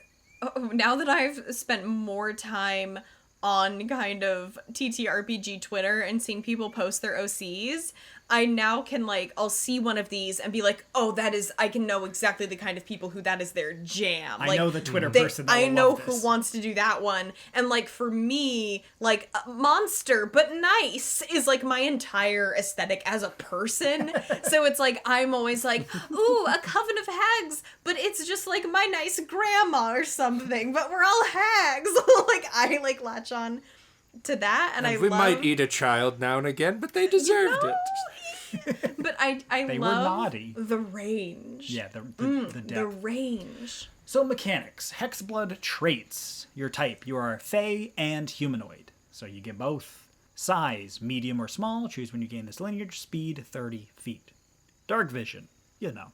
now that I've spent more time on kind of TTRPG Twitter and seeing people post their OCs, I now can, like, I'll see one of these and be like, oh, I can know exactly the kind of people who that is their jam. I like, know the Twitter person that I will know love who this. wants to do that one. And, like, for me, like, monster, but nice is, like, my entire aesthetic as a person. So it's like, I'm always like, ooh, a coven of hags, but it's just, like, my nice grandma or something, but we're all hags. Like, I, like, latch on to that, and We might eat a child now and again, but they deserved it. But I They were love naughty. the range. Yeah, the depth. The range. So mechanics, Hexblood traits. Your type, you are Fey and humanoid. So you get both. Size, medium or small, choose when you gain this lineage. Speed, 30 feet. Dark vision, you know.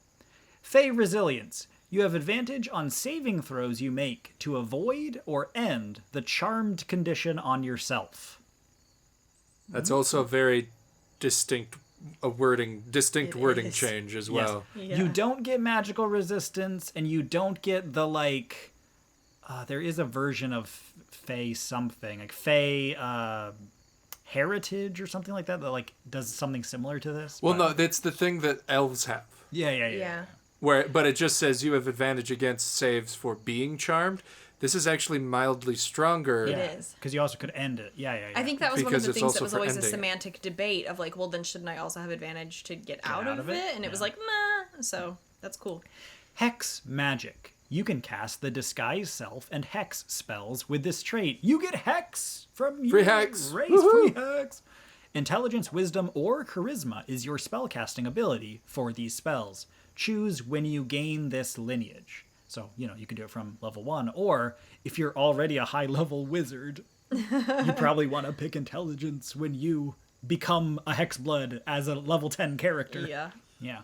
Fey resilience, you have advantage on saving throws you make to avoid or end the charmed condition on yourself. That's also a very distinct wording is. change as Yes. well. Yeah. You don't get magical resistance, and you don't get the, like... there is a version of Fey something. Like, Fey... heritage or something like that like does something similar to this. Well, but- no, that's the thing that elves have. Yeah. Yeah. But it just says you have advantage against saves for being charmed. This is actually mildly stronger. It is. Because you also could end it. Yeah. I think that was one of Because the it's things that also was for always a ending it. semantic debate of like, well, then shouldn't I also have advantage to get out out of of it? it? And it was Yeah. like, nah. So that's cool. Hex magic. You can cast the disguise self and hex spells with this trait. You get hex from Free your hex. race. Woohoo. Free hex. Intelligence, wisdom, or charisma is your spellcasting ability for these spells. Choose when you gain this lineage. So, you can do it from level 1, or if you're already a high-level wizard, you probably want to pick intelligence when you become a Hexblood as a level 10 character. Yeah. Yeah.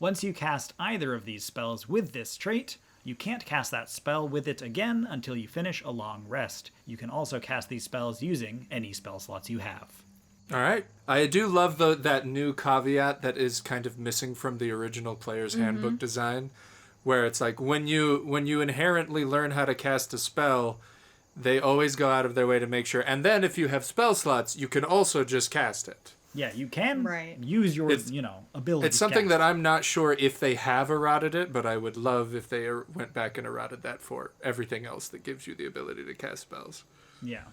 Once you cast either of these spells with this trait, you can't cast that spell with it again until you finish a long rest. You can also cast these spells using any spell slots you have. All right. I do love that new caveat that is kind of missing from the original player's handbook design, where it's like when you inherently learn how to cast a spell, they always go out of their way to make sure. And then if you have spell slots, you can also just cast it. Yeah, you can Right. use your, ability. It's something that I'm not sure if they have errated it, but I would love if they went back and errated that for everything else that gives you the ability to cast spells. Yeah.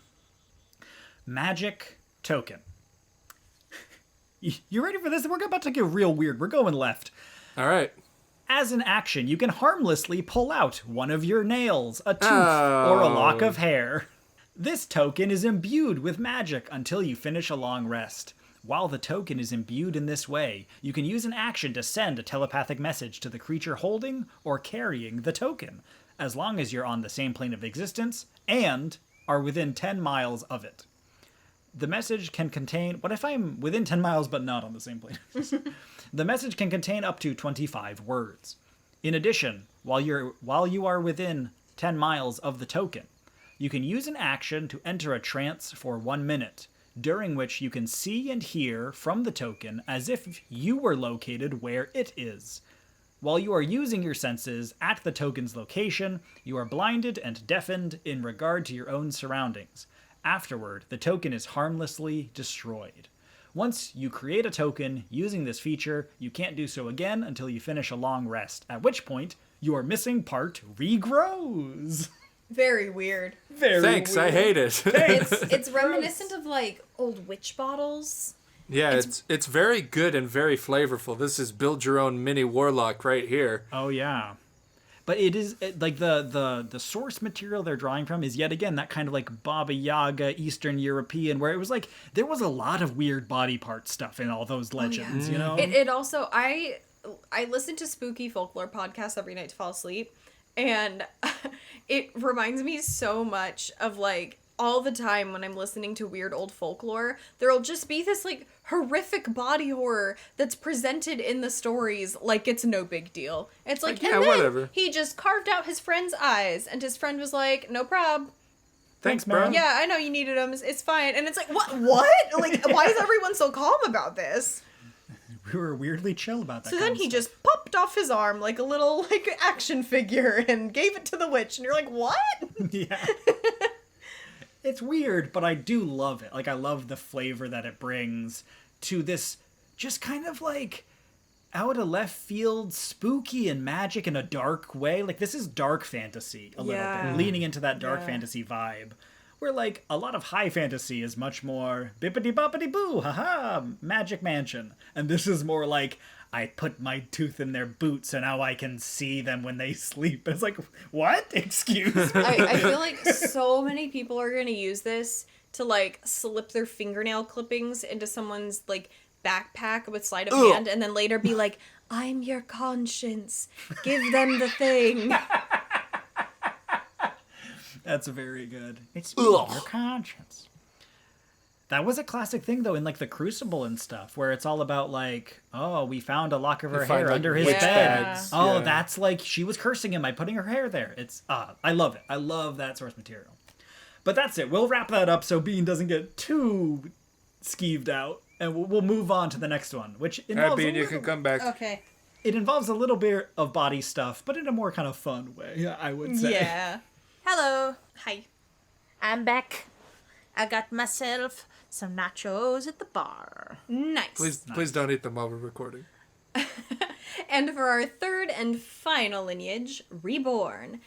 Magic token. You ready for this? We're about to get real weird. We're going left. All right. As an action, you can harmlessly pull out one of your nails, a tooth, or a lock of hair. This token is imbued with magic until you finish a long rest. While the token is imbued in this way, you can use an action to send a telepathic message to the creature holding or carrying the token, as long as you're on the same plane of existence and are within 10 miles of it. The message can contain... What if I'm within 10 miles but not on the same plane? The message can contain up to 25 words. In addition, while you are within 10 miles of the token, you can use an action to enter a trance for 1 minute, during which you can see and hear from the token as if you were located where it is. While you are using your senses at the token's location, you are blinded and deafened in regard to your own surroundings. Afterward, the token is harmlessly destroyed. Once you create a token using this feature, you can't do so again until you finish a long rest, at which point your missing part regrows. Very weird. Very Thanks, weird. I hate it. It's reminiscent of like old witch bottles. Yeah, it's very good and very flavorful. This is build your own mini warlock right here. Oh yeah, but it is like the source material they're drawing from is yet again that kind of like Baba Yaga Eastern European, where it was like there was a lot of weird body part stuff in all those legends. You know, It also I listen to spooky folklore podcasts every night to fall asleep, and it reminds me so much of like all the time when I'm listening to weird old folklore, there'll just be this like horrific body horror that's presented in the stories like it's no big deal. It's like, yeah, and then whatever. he just carved out his friend's eyes, and his friend was like, no prob. thanks, bro. man. Yeah, I know you needed them. It's fine. And it's like, what? Like, why is everyone so calm about this? We were weirdly chill about that. So kind then of he stuff. just popped off his arm like a little like action figure and gave it to the witch, and you're like, what? Yeah. It's weird, but I do love it. Like, I love the flavor that it brings to this just kind of like out of left field, spooky and magic in a dark way. Like, this is dark fantasy a little bit, leaning into that dark fantasy vibe. Where, like, a lot of high fantasy is much more bippity-boppity-boo, haha, magic mansion. And this is more like, I put my tooth in their boot so now I can see them when they sleep. It's like, what? Excuse me? I feel like so many people are going to use this to, like, slip their fingernail clippings into someone's, like, backpack with sleight of hand and then later be like, I'm your conscience. Give them the thing. That's very good. It's your conscience. That was a classic thing, though, in, like, the Crucible and stuff, where it's all about, like, oh, we found a lock of her hair like, under his witch bed. beds. Oh, Yeah. that's, like, she was cursing him by putting her hair there. It's, I love it. I love that source material. But that's it. We'll wrap that up so Bean doesn't get too skeeved out, and we'll move on to the next one, which involves Bean, you can come back. Okay. It involves a little bit of body stuff, but in a more kind of fun way, I would say. Yeah. Hello. Hi. I'm back. I got myself some nachos at the bar. Nice. Please don't eat them while we're recording. And for our third and final lineage, Reborn.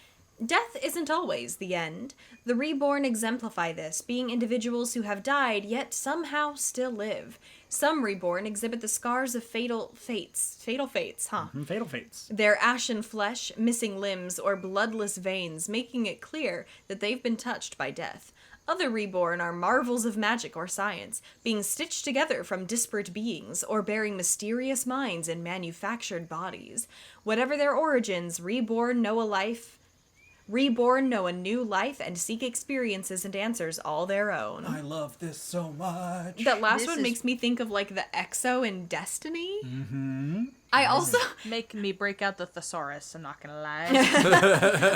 Death isn't always the end. The Reborn exemplify this, being individuals who have died yet somehow still live. Some Reborn exhibit the scars of fatal fates, huh? Fatal Fates. Their ashen flesh, missing limbs, or bloodless veins, making it clear that they've been touched by death. Other Reborn are marvels of magic or science, being stitched together from disparate beings, or bearing mysterious minds in manufactured bodies. Whatever their origins, Reborn know a new life and seek experiences and answers all their own. I love this so much. That last This one is- makes me think of, like, the Exo in Destiny. Mm-hmm. I also... Making me break out the thesaurus, I'm not gonna lie.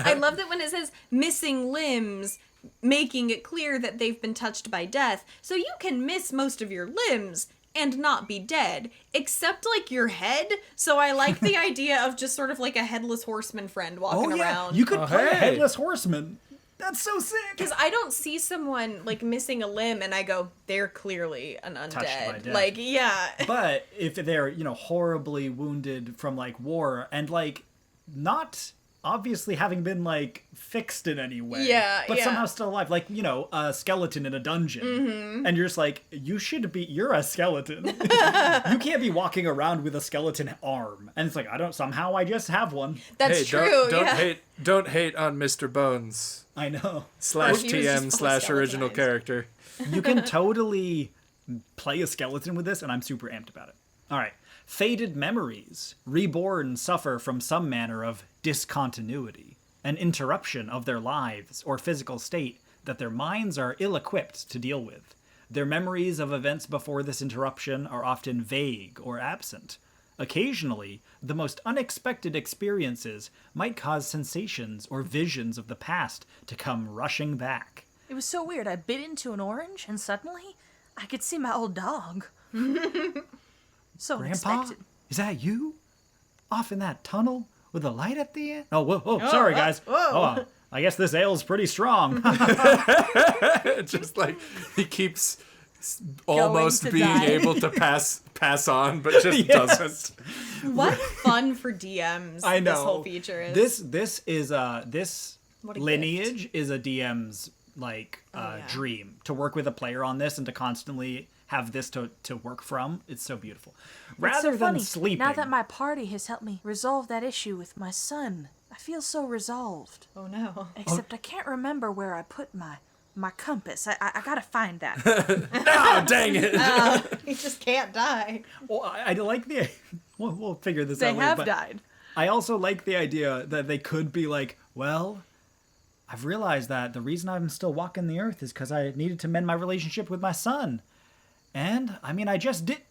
I love that when it says missing limbs, making it clear that they've been touched by death. So you can miss most of your limbs and not be dead, except, like, your head. So I like the idea of just sort of like a headless horseman friend walking around. You could play a hey. Headless Horseman. That's so sick. Because I don't see someone, like, missing a limb and I go, they're clearly an Touched by undead. death. Like, yeah. But if they're, horribly wounded from, like, war and, like, not obviously having been, like, fixed in any way. Yeah, But yeah. somehow still alive. Like, a skeleton in a dungeon. Mm-hmm. And you're just like, you're a skeleton. You can't be walking around with a skeleton arm. And it's like, somehow I just have one. That's Hey, true, don't yeah. don't hate on Mr. Bones I know. slash he was just TM fully slash original skeletonized. character. You can totally play a skeleton with this, and I'm super amped about it. All right. Faded memories. Reborn suffer from some manner of discontinuity, an interruption of their lives or physical state that their minds are ill-equipped to deal with. Their memories of events before this interruption are often vague or absent. Occasionally, the most unexpected experiences might cause sensations or visions of the past to come rushing back. It was so weird. I bit into an orange and suddenly I could see my old dog. So Grandpa? unexpected. Is that you? Off in that tunnel with a light at the end? Oh, whoa, sorry, guys. Oh, I guess this ale's pretty strong. Just like he keeps almost to being die. able to pass on, but just doesn't. What fun for DMs I know. this whole feature is. This is this What a lineage is a DM's like yeah. dream to work with a player on this and to constantly have this to work from. It's so beautiful. It's Rather so than funny. sleeping. Now that my party has helped me resolve that issue with my son, I feel so resolved. Oh no. Except I can't remember where I put my compass. I gotta find that. Oh, dang it! He just can't die. Well, I like the. We'll figure this They out later. have but died. I also like the idea that they could be like, well, I've realized that the reason I'm still walking the earth is because I needed to mend my relationship with my son. And, I mean, I just did.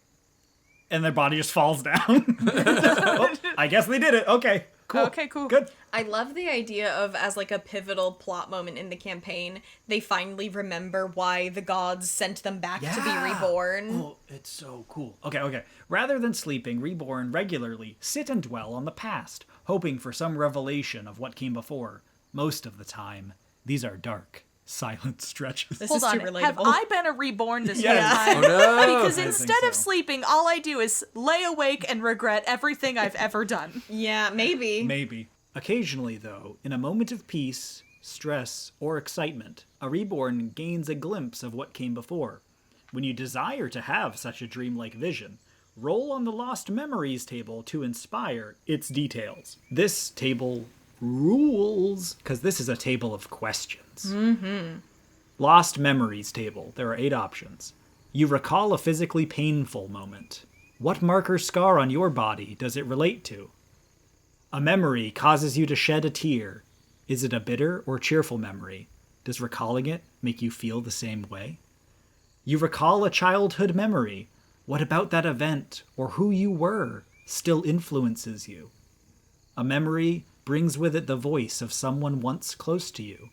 And their body just falls down. Well, I guess they did it. Okay, cool. Okay, cool. Good. I love the idea of, as like a pivotal plot moment in the campaign, they finally remember why the gods sent them back to be reborn. Oh, it's so cool. Okay. Rather than sleeping, Reborn regularly sit and dwell on the past, hoping for some revelation of what came before. Most of the time, these are dark Silence stretches. This Hold is on, too relatable. have I been a reborn this Yes. whole time? Oh, no. Because I think instead of so. sleeping, all I do is lay awake and regret everything I've ever done. Yeah, maybe. Maybe. Occasionally, though, in a moment of peace, stress, or excitement, a reborn gains a glimpse of what came before. When you desire to have such a dreamlike vision, roll on the Lost Memories table to inspire its details. This table rules, because this is a table of questions. Lost Memories table. There are 8 options. You recall a physically painful moment. What marker scar on your body does it relate to? A memory causes you to shed a tear. Is it a bitter or cheerful memory? Does recalling it make you feel the same way? You recall a childhood memory. What about that event or who you were still influences you? A memory brings with it the voice of someone once close to you.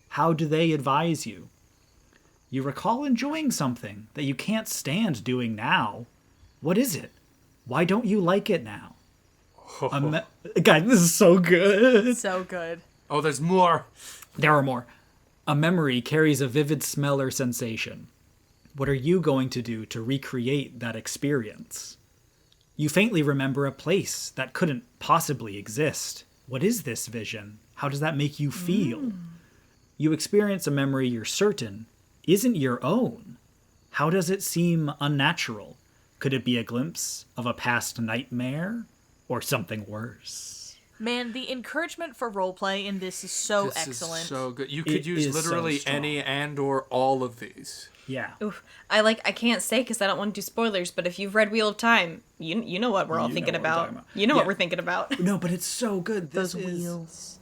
How do they advise you? You recall enjoying something that you can't stand doing now. What is it? Why don't you like it now? Guys, this is so good. So good. Oh, there's more. There are more. A memory carries a vivid smell or sensation. What are you going to do to recreate that experience? You faintly remember a place that couldn't possibly exist. What is this vision? How does that make you feel? You experience a memory you're certain isn't your own. How does it seem unnatural? Could it be a glimpse of a past nightmare or something worse? Man, the encouragement for roleplay in this is so This excellent. is so good. You It could use is so literally strong. any and or all of these. Yeah. Oof. I can't say because I don't want to do spoilers, but if you've read Wheel of Time, you know what we're all You know thinking what we're about. talking about. You know Yeah. what we're thinking about. No, but it's so good. Those wheels.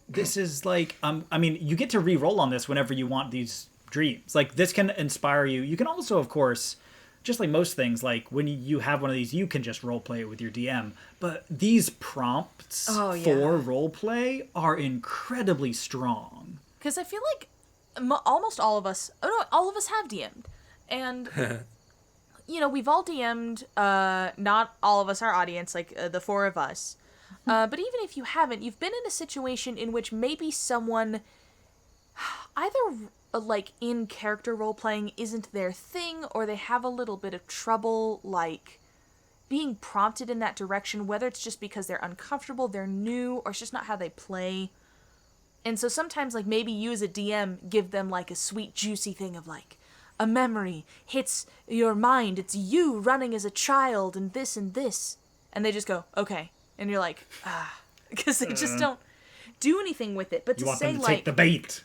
This is like, I mean, you get to re-roll on this whenever you want these dreams. Like, this can inspire you. You can also, of course, just like most things, like when you have one of these, you can just roleplay it with your DM. But these prompts Oh, yeah. for roleplay are incredibly strong. Because I feel like almost all of us, all of us have DM'd. And, we've all DM'd, not all of us, our audience, like the 4 of us. But even if you haven't, you've been in a situation in which maybe someone either like in character role playing isn't their thing, or they have a little bit of trouble like being prompted in that direction, whether it's just because they're uncomfortable, they're new, or it's just not how they play. And so sometimes like maybe you as a DM give them like a sweet juicy thing of like a memory hits your mind, it's you running as a child and this, and they just go okay, and you're like because they just don't do anything with it. But You to want say them to like take the bait.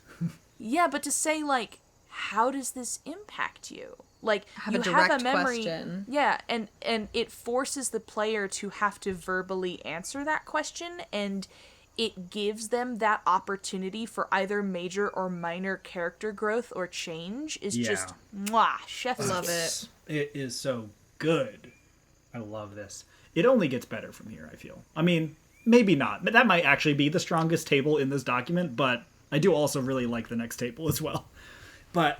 yeah, but to say like how does this impact you? Like Have you a direct have a memory, question. yeah, and it forces the player to have to verbally answer that question, and it gives them that opportunity for either major or minor character growth or change. Is just mwah, chef's Love kiss. it. It is so good. I love this. It only gets better from here, I feel. I mean, maybe not, but that might actually be the strongest table in this document, but I do also really like the next table as well. But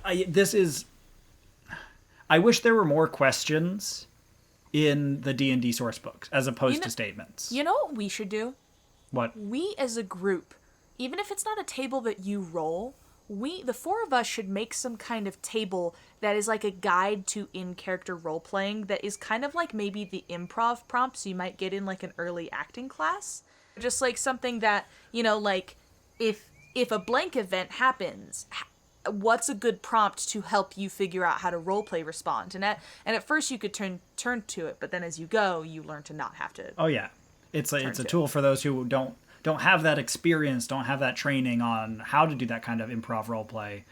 I wish there were more questions in the D&D source books as opposed to statements. You know what we should do? What? We as a group, even if it's not a table that you roll, the 4 of us should make some kind of table that is like a guide to in-character role-playing that is kind of like maybe the improv prompts you might get in like an early acting class. Just like something that, like if a blank event happens, what's a good prompt to help you figure out how to roleplay respond? And at first you could turn to it, but then as you go, you learn to not have to. Oh yeah. It's a to. tool for those who don't have that experience, don't have that training on how to do that kind of improv role play,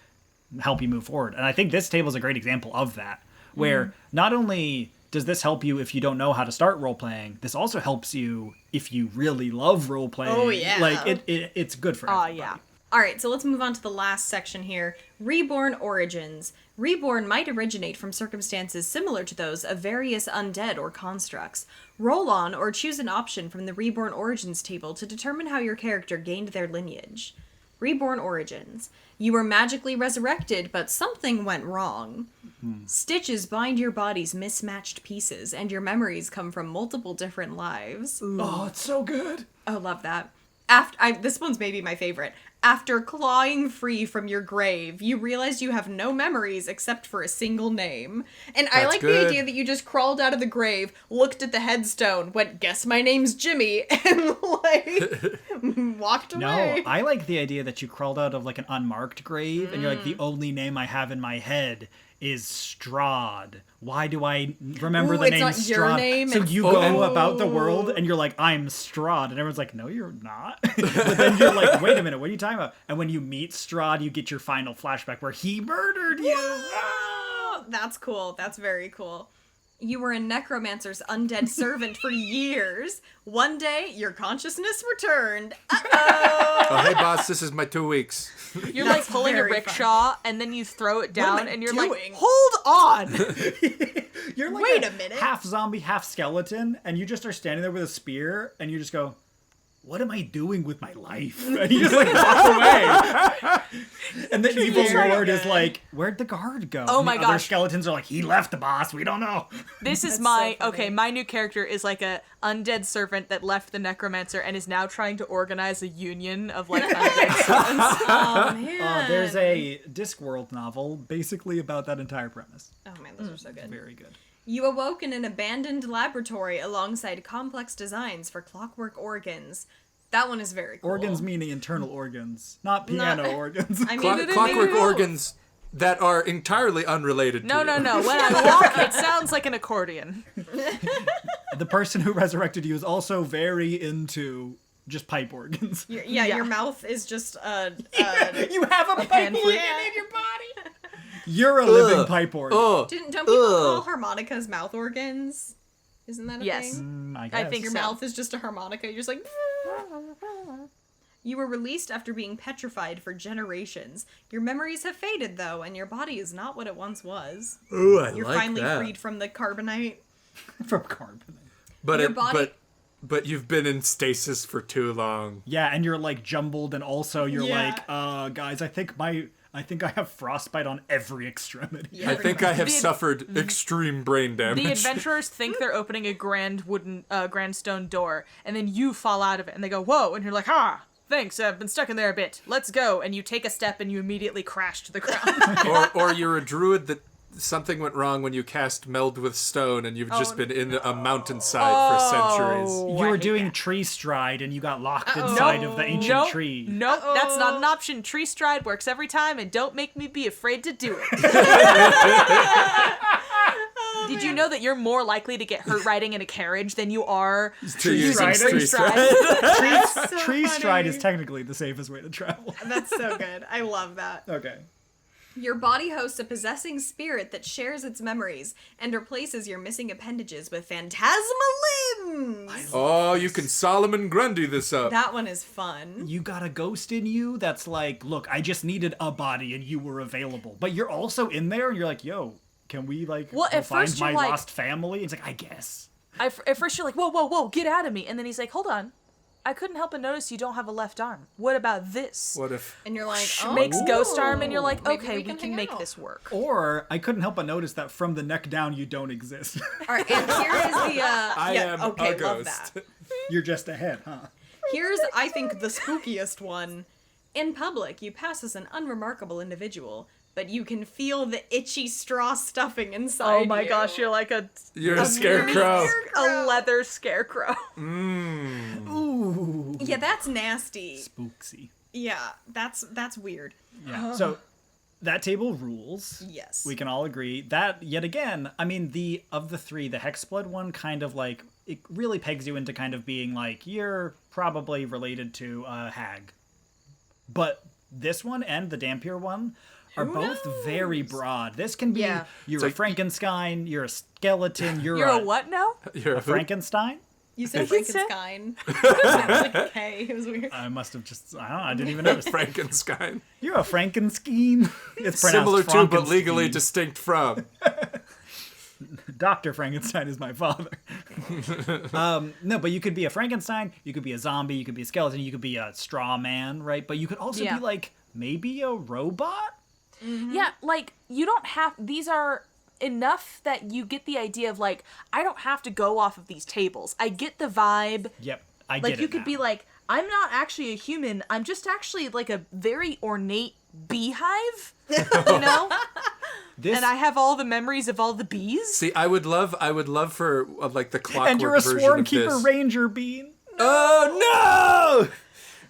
help you move forward. And I think this table is a great example of that, where not only does this help you if you don't know how to start role playing, this also helps you if you really love role playing. Oh, yeah. Like it's good for everybody. yeah. All right, so let's move on to the last section here. Reborn Origins. Reborn might originate from circumstances similar to those of various undead or constructs. Roll on or choose an option from the Reborn Origins table to determine how your character gained their lineage. Reborn Origins. You were magically resurrected, but something went wrong. Stitches bind your body's mismatched pieces, and your memories come from multiple different lives. Oh, it's so good. Oh, love that. This one's maybe my favorite. After clawing free from your grave, you realize you have no memories except for a single name. And I That's like good. the idea that you just crawled out of the grave, looked at the headstone, went, guess my name's Jimmy, and, like, walked away. No, I like the idea that you crawled out of like an unmarked grave and you're like, the only name I have in my head is Strahd. Why do I remember Ooh, the it's name not your Strahd? name, So it's- you go about the world and you're like, I'm Strahd. And everyone's like, no, you're not. But then you're like, wait a minute, what are you talking about? And when you meet Strahd, you get your final flashback where he murdered you. Oh, that's cool. That's very cool. You were a necromancer's undead servant for years. One day, your consciousness returned. Uh-oh! Oh, hey, boss, this is my 2 weeks. You're like That's pulling a very rickshaw, and then you throw it am down, I and you're doing? like, hold on! You're like Wait a minute. half zombie, half skeleton, and you just are standing there with a spear, and you just go, what am I doing with my life? And you just like walk away. And the evil very lord is good. like, where'd the guard go? Oh And my the other gosh. skeletons are like, he left the boss, we don't know. This is That's my, so funny. okay, my new character is like a undead servant that left the necromancer and is now trying to organize a union of like undead servants. Oh, man. There's a Discworld novel basically about that entire premise. Oh, man, those are so good. Very good. You awoke in an abandoned laboratory alongside complex designs for clockwork organs. That one is very cool. Organs meaning internal organs, not piano organs. I mean, Clockwork maybe- organs that are entirely unrelated to No, you. no, no. When I walk, it sounds like an accordion. The person who resurrected you is also very into just pipe organs. Yeah, Yeah. your mouth is just You have a pipe pan organ flute. in your body. You're a living pipe organ. Oh, don't people call harmonicas mouth organs? Isn't that a Yes. thing? I I guess. think Your so. mouth is just a harmonica. You're just like. You were released after being petrified for generations. Your memories have faded, though, and your body is not what it once was. Ooh, I You're like finally that. freed from the carbonite. From carbon. But Your body- but you've been in stasis for too long. Yeah, and you're like jumbled, and also you're Yeah. like, guys, I think I have frostbite on every extremity. Yeah, I think I have The- suffered extreme brain damage. The adventurers think they're opening a grand grand stone door, and then you fall out of it, and they go, whoa, and you're like, thanks, I've been stuck in there a bit. Let's go. And you take a step, and you immediately crash to the ground. or you're a druid that something went wrong when you cast meld with stone, and you've just been in a mountainside for centuries. You I were hate doing that. tree stride, and you got locked inside of the ancient Nope. tree. Nope, that's not an option. Tree stride works every time, and don't make me be afraid to do it. Did you know that you're more likely to get hurt riding in a carriage than you are Tree using stride. tree stride? Tree So stride funny. is technically the safest way to travel. That's so good. I love that. Okay. Your body hosts a possessing spirit that shares its memories and replaces your missing appendages with phantasmal limbs. Oh, you can Solomon Grundy this up. That one is fun. You got a ghost in you that's like, look, I just needed a body and you were available. But you're also in there and you're like, yo, can we like Well, go at find first my you're like- lost family? It's like, I guess. At first you're like, whoa, whoa, whoa, get out of me. And then he's like, hold on. I couldn't help but notice you don't have a left arm. What about this? What if? And you're like, oh, Makes ghost arm, and you're like, maybe okay, we hang can make out. this work. Or I couldn't help but notice that from the neck down, you don't exist. All right, and here is the. I am okay, a love ghost. that. You're just a head, huh? Here's, I think, the spookiest one. In public, you pass as an unremarkable individual, but you can feel the itchy straw stuffing inside. Oh my you. gosh, you're like a You're a scarecrow. leather scarecrow. Ooh. Yeah, that's nasty. Spooksy. Yeah, that's weird. Yeah. So that table rules. Yes. We can all agree that yet again, I mean, of the three, the Hexblood one kind of like it really pegs you into kind of being like you're probably related to a hag. But this one and the Dhampir one are both very broad. This can be Yeah. you're So a Frankenstein, you're a skeleton, you're You're a what now? You're a Frankenstein? You said You said- Frankenstein. It was like, okay, it was weird. I must have just I don't know, I didn't even notice. Frankenstein. You're a Frankenstein. It's pronounced Similar to, but Frankenstein. legally distinct from. Dr. Frankenstein is my father. No, but you could be a Frankenstein, you could be a zombie, you could be a skeleton, you could be a straw man, right? But you could also Yeah. be like maybe a robot? Yeah, like, you don't have... These are enough that you get the idea of, like, I don't have to go off of these tables. I get the vibe. Yep, I Like, get it you could now. be like, I'm not actually a human. I'm just actually like a very ornate beehive, you know? And I have all the memories of all the bees. See, I would love for like the clockwork And you're a version swarm of keeper this. ranger bean. Oh no!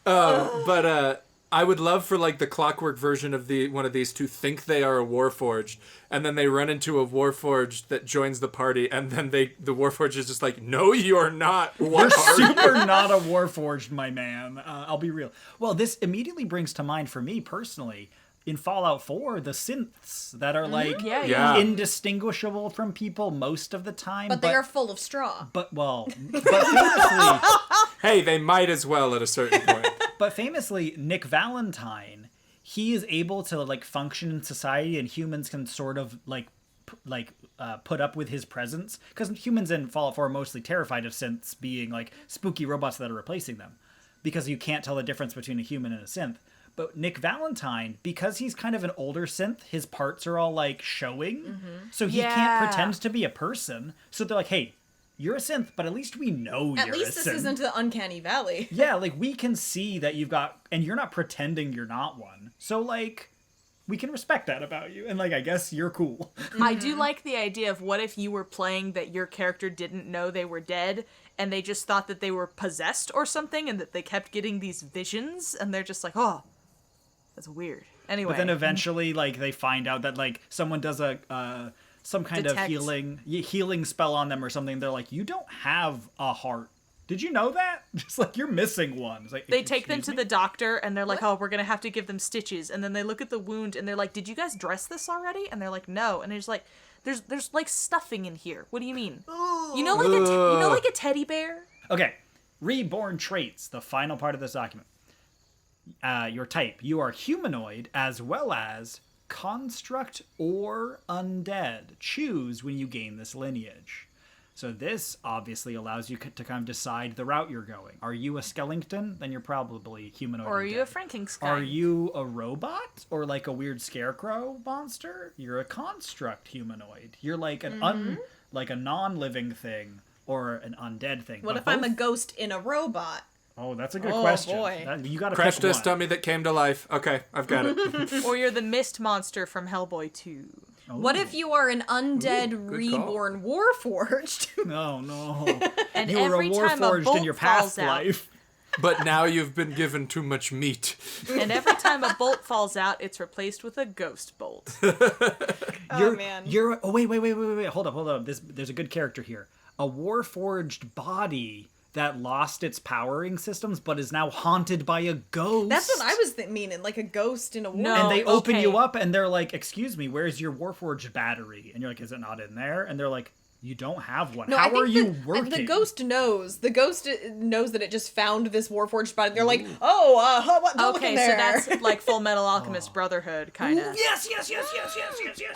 But I would love for like the clockwork version of one of these to think they are a warforged, and then they run into a warforged that joins the party, and then the warforged is just like, "No, you're not. What are you?" Super not a warforged, my man. I'll be real. Well, this immediately brings to mind for me personally, in Fallout 4, the synths that are like Yeah. indistinguishable from people most of the time. But they are full of straw. But famously, Hey, they might as well at a certain point. but famously, Nick Valentine, he is able to like function in society, and humans can sort of put up with his presence, because humans in Fallout 4 are mostly terrified of synths being like spooky robots that are replacing them, because you can't tell the difference between a human and a synth. But Nick Valentine, because he's kind of an older synth, his parts are all like showing, so he can't pretend to be a person. So they're like, "Hey, you're a synth, but at least we know At you're least a this synth." isn't the uncanny valley. Yeah, like we can see that you've got, and you're not pretending you're not one. So like, we can respect that about you, and like, I guess you're cool. I do like the idea of what if you were playing that your character didn't know they were dead, and they just thought that they were possessed or something, and that they kept getting these visions, and they're just like, oh, that's weird. Anyway. But then eventually, like, they find out that like someone does some kind of Detect. healing spell on them or something. They're like, "You don't have a heart. Did you know that?" Just like, "You're missing one." It's like, They take them "Excuse to me?" the doctor, and they're like, oh, we're gonna have to give them stitches. And then they look at the wound, and they're like, did you guys dress this already? And they're like, no. And there's like, there's like stuffing in here. What do you mean? You know, like a teddy bear? Okay, reborn traits, the final part of this document. Your type. You are humanoid as well as construct or undead. Choose when you gain this lineage. So this obviously allows you to kind of decide the route you're going. Are you a skeleton? Then you're probably humanoid. Or are and you a dead. Frankenstein? Are you a robot or like a weird scarecrow monster? You're a construct humanoid. You're like an like a non-living thing or an undead thing. What But if I'm a both- ghost in a robot? Oh, that's a good Oh, question. boy. You got to Crash pick test one. dummy that came to life. Okay, I've got it. Or you're the mist monster from Hellboy 2. What if you are an undead Ooh, good reborn warforged? No, no. And You were a every time a warforged bolt in your falls past out, life. But now you've been given too much meat. and every time a bolt falls out, it's replaced with a ghost bolt. Man. You're. Oh wait. Hold up. There's a good character here. A warforged body that lost its powering systems, but is now haunted by a ghost. That's what I was meaning, like a ghost in a war. No. And they open okay. you up, and they're like, "Excuse me, where's your warforged battery?" And you're like, "Is it not in there?" And they're like, "You don't have one. No, How I think are you working?" The ghost knows. The ghost knows that it just found this warforged body. They're like, oh, what? Don't look in Okay, so there. that's like Full Metal Alchemist Brotherhood, kind of. Yes.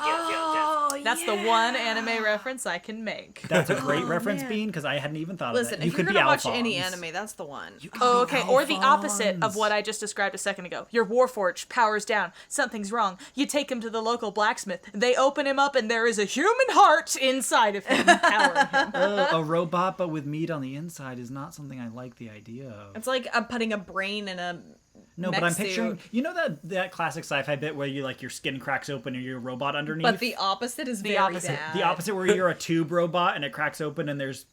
Oh, That's the one anime reference I can make. That's a great reference, man. Bean, because I hadn't even thought Listen, of that. if You you're could gonna be watch Alphonse. any anime, that's the one. Oh, okay. Or the opposite of Alphonse. what I just described a second ago. Your Warforged powers down. Something's wrong. You take him to the local blacksmith. They open him up, and there is a human heart inside of him, powering him. A robot, but with meat on the inside, is not something I like the idea of. It's like putting a brain in a No, mech but I'm suit. picturing. You know that classic sci-fi bit where you like your skin cracks open and you're a robot underneath. But the opposite is The very opposite. bad. The opposite, where you're a tube robot and it cracks open and there's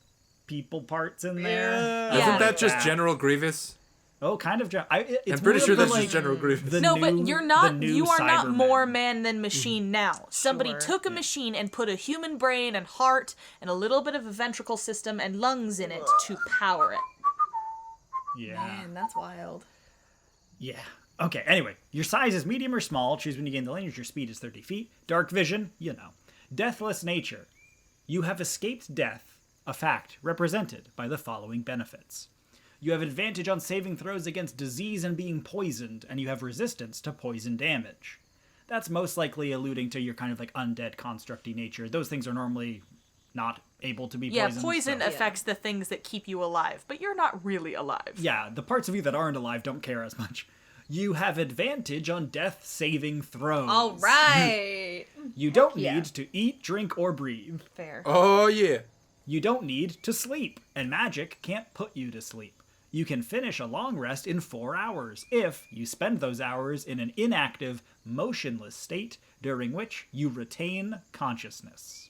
people parts in there. Yeah. Isn't Yeah. that just General Grievous? Oh, kind of. It's I'm pretty more sure of the, that's like, just General Grievous. the No, new- but you're the not. new You are not Cybermen. more man than machine now. Somebody Sure. took a machine and put a human brain and heart and a little bit of a ventricle system and lungs in it to power it. Yeah. Man, that's wild. Yeah. Okay, anyway, your size is medium or small. Choose when you gain the lineage. Your speed is 30 feet. Dark vision, you know. Deathless nature. You have escaped death, a fact represented by the following benefits. You have advantage on saving throws against disease and being poisoned, and you have resistance to poison damage. That's most likely alluding to your kind of like undead constructy nature. Those things are normally not able to be Yeah, poisoned. poison so- affects the things that keep you alive, but you're not really alive. Yeah, the parts of you that aren't alive don't care as much. You have advantage on death saving throws. All right. You don't yeah. need to eat, drink, or breathe. Fair. Oh, yeah. You don't need to sleep, and magic can't put you to sleep. You can finish a long rest in 4 hours if you spend those hours in an inactive, motionless state during which you retain consciousness.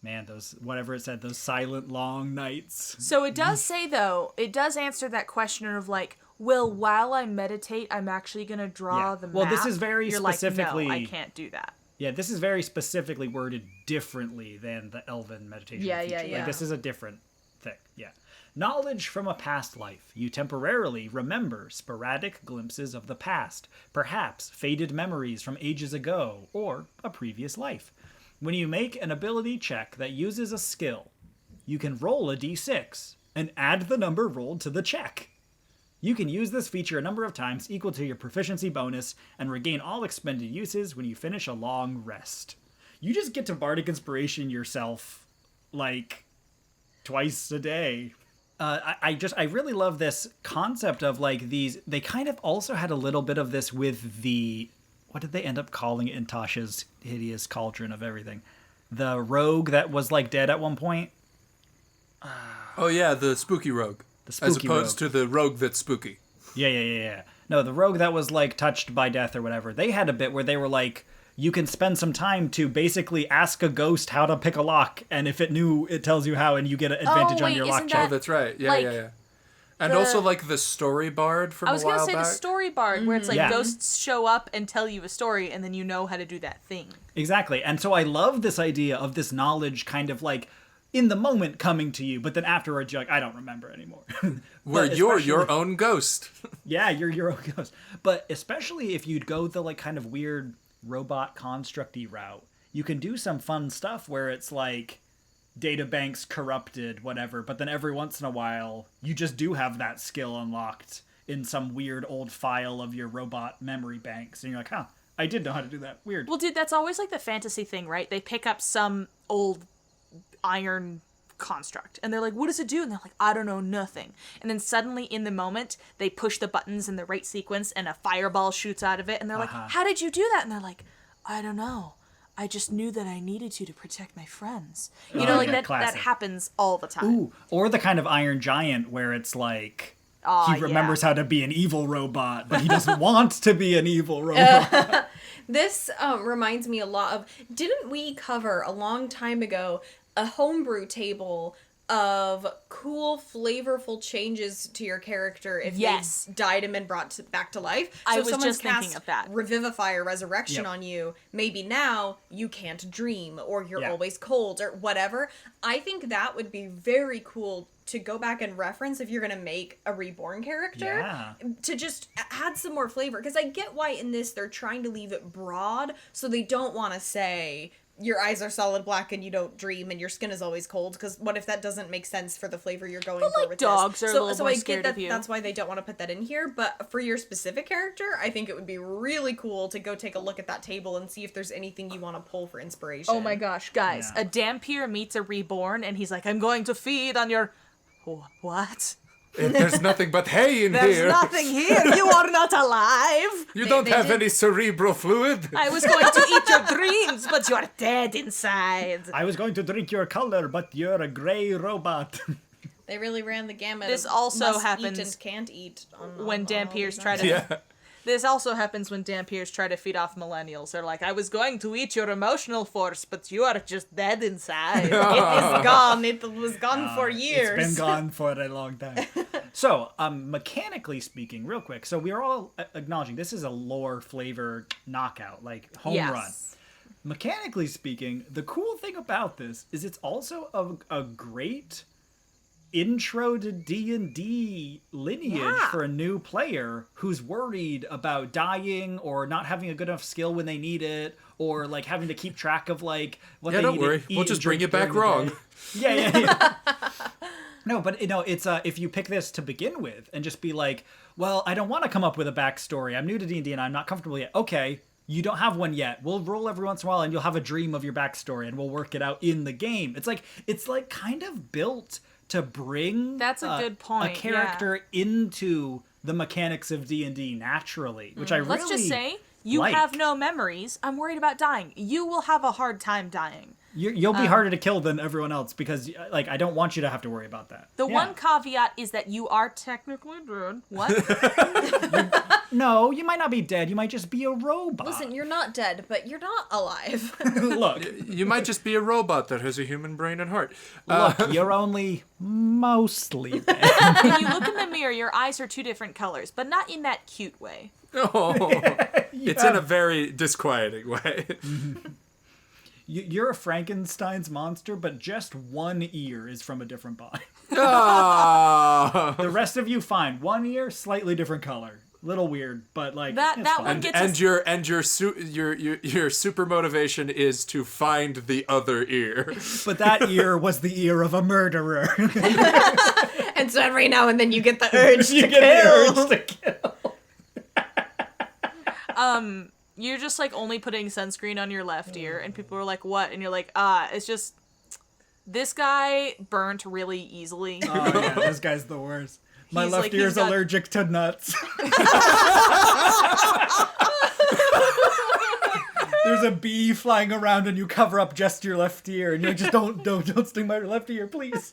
Man, whatever it said, those silent long nights. So it does say, though, it does answer that question of like, well, while I meditate, I'm actually going to draw the map. Well, this is very You're specifically... like, no, I can't do that. Yeah, this is very specifically worded differently than the Elven meditation feature. Yeah. Like, this is a different thing, yeah. Knowledge from a past life. You temporarily remember sporadic glimpses of the past, perhaps faded memories from ages ago, or a previous life. When you make an ability check that uses a skill, you can roll a d6 and add the number rolled to the check. You can use this feature a number of times equal to your proficiency bonus and regain all expended uses when you finish a long rest. You just get to Bardic Inspiration yourself, like, twice a day. I really love this concept of, like, these... They kind of also had a little bit of this with the... What did they end up calling it in Tasha's hideous cauldron of everything? The rogue that was, like, dead at one point? Oh, yeah, the spooky rogue. The spooky As opposed to the rogue that's spooky. Yeah. No, the rogue that was, like, touched by death or whatever. They had a bit where they were, like... You can spend some time to basically ask a ghost how to pick a lock, and if it knew, it tells you how, and you get an advantage on your lock check. Oh, that's right. Yeah. And also, like, the story bard from a while back. I was going to say the story bard, where it's like Yeah. ghosts show up and tell you a story, and then you know how to do that thing. Exactly. And so I love this idea of this knowledge kind of, like, in the moment coming to you, but then afterwards you're like, I don't remember anymore. Where you're your own ghost. Yeah, you're your own ghost. But especially if you'd go the, like, kind of weird... robot construct-y route, you can do some fun stuff where it's like databanks corrupted, whatever, but then every once in a while you just do have that skill unlocked in some weird old file of your robot memory banks, and you're like, I did know how to do that. Weird. Well, dude, that's always like the fantasy thing, right? They pick up some old iron construct and they're like, what does it do? And they're like, I don't know, nothing. And then suddenly in the moment they push the buttons in the right sequence and a fireball shoots out of it, and they're like, how did you do that? And they're like, I don't know, I just knew that I needed to protect my friends. You know, like that happens all the time. Ooh, or the kind of Iron Giant where it's like he remembers how to be an evil robot, but he doesn't want to be an evil robot. This reminds me a lot of, didn't we cover a long time ago a homebrew table of cool, flavorful changes to your character if they died and been brought back to life? So I was someone's just thinking of that. Revivify or Resurrection on you. Maybe now you can't dream, or you're always cold, or whatever. I think that would be very cool to go back and reference if you're going to make a Reborn character. Yeah. To just add some more flavor. Because I get why in this they're trying to leave it broad, so they don't want to say... your eyes are solid black and you don't dream and your skin is always cold, because what if that doesn't make sense for the flavor you're going for with dogs this? are a little more scared that of you. That's why they don't want to put that in here, but for your specific character, I think it would be really cool to go take a look at that table and see if there's anything you want to pull for inspiration. Oh my gosh, guys, a Dhampir meets a Reborn and he's like, I'm going to feed on your... What? There's nothing but hay in here. There's nothing here. You are not alive. You don't have any cerebral fluid. I was going to eat your dreams, but you're dead inside. I was going to drink your color, but you're a gray robot. They really ran the gamut. This of also must happens eat and can't eat when Dhampirs try to... Yeah. This also happens when Dhampirs try to feed off millennials. They're like, I was going to eat your emotional force, but you are just dead inside. It is gone. It was gone for years. It's been gone for a long time. So, mechanically speaking, real quick, so we are all acknowledging this is a lore flavor knockout, like home run. Mechanically speaking, the cool thing about this is it's also a great intro to D&D lineage for a new player who's worried about dying or not having a good enough skill when they need it, or like having to keep track of like what they don't need worry, to eat we'll just bring drink it back during the wrong. day. Yeah. No, but you know, it's if you pick this to begin with and just be like, well, I don't want to come up with a backstory. I'm new to D&D and I'm not comfortable yet. Okay, you don't have one yet. We'll roll every once in a while and you'll have a dream of your backstory and we'll work it out in the game. It's like kind of built to bring That's a good point, a character into the mechanics of D&D naturally, which I really Let's just say, you have no memories. I'm worried about dying. You will have a hard time dying. You'll be harder to kill than everyone else because, like, I don't want you to have to worry about that. The one caveat is that you are technically dead. What? No, you might not be dead. You might just be a robot. Listen, you're not dead, but you're not alive. Look, You might just be a robot that has a human brain and heart. you're only mostly dead. When you look in the mirror, your eyes are two different colors, but not in that cute way. Oh, it's in a very disquieting way. You're a Frankenstein's monster, but just one ear is from a different body. Oh. The rest of you, fine. One ear, slightly different color. Little weird, but like That it's fine. one gets And us. your super motivation is to find the other ear. But that ear was the ear of a murderer. And so every now and then you get the urge You to get kill. the urge to kill. You're just like only putting sunscreen on your left ear, and people are like, "What?" And you're like, it's just this guy burnt really easily." Oh yeah, this guy's the worst. My He's left like- ear's he's got- allergic to nuts. There's a bee flying around and you cover up just your left ear and you're like, just don't sting my left ear, please.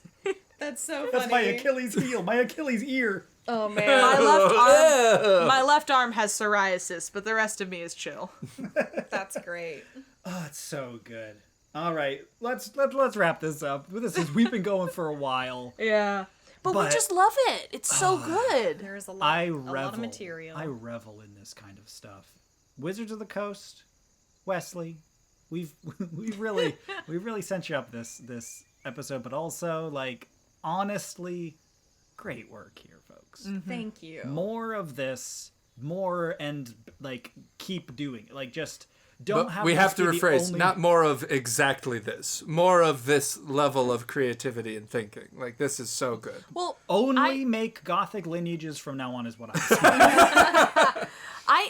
That's so funny. That's my Achilles heel, my Achilles ear. Oh man. My left arm has psoriasis, but the rest of me is chill. That's great. Oh, it's so good. All right, let's wrap this up. We've been going for a while. Yeah. But we But- just love it. It's so good. There's a lot I of material. revel in this kind of stuff. Wizards of the Coast, Wesley, we've really sent you up this episode, but also like honestly, great work here, folks. Thank you. More of this, and like keep doing it. Like just don't But have. we this have to be the rephrase, only- not more of exactly this. More of this level of creativity and thinking. Like, this is so good. Well, only make Gothic lineages from now on is what I'm saying.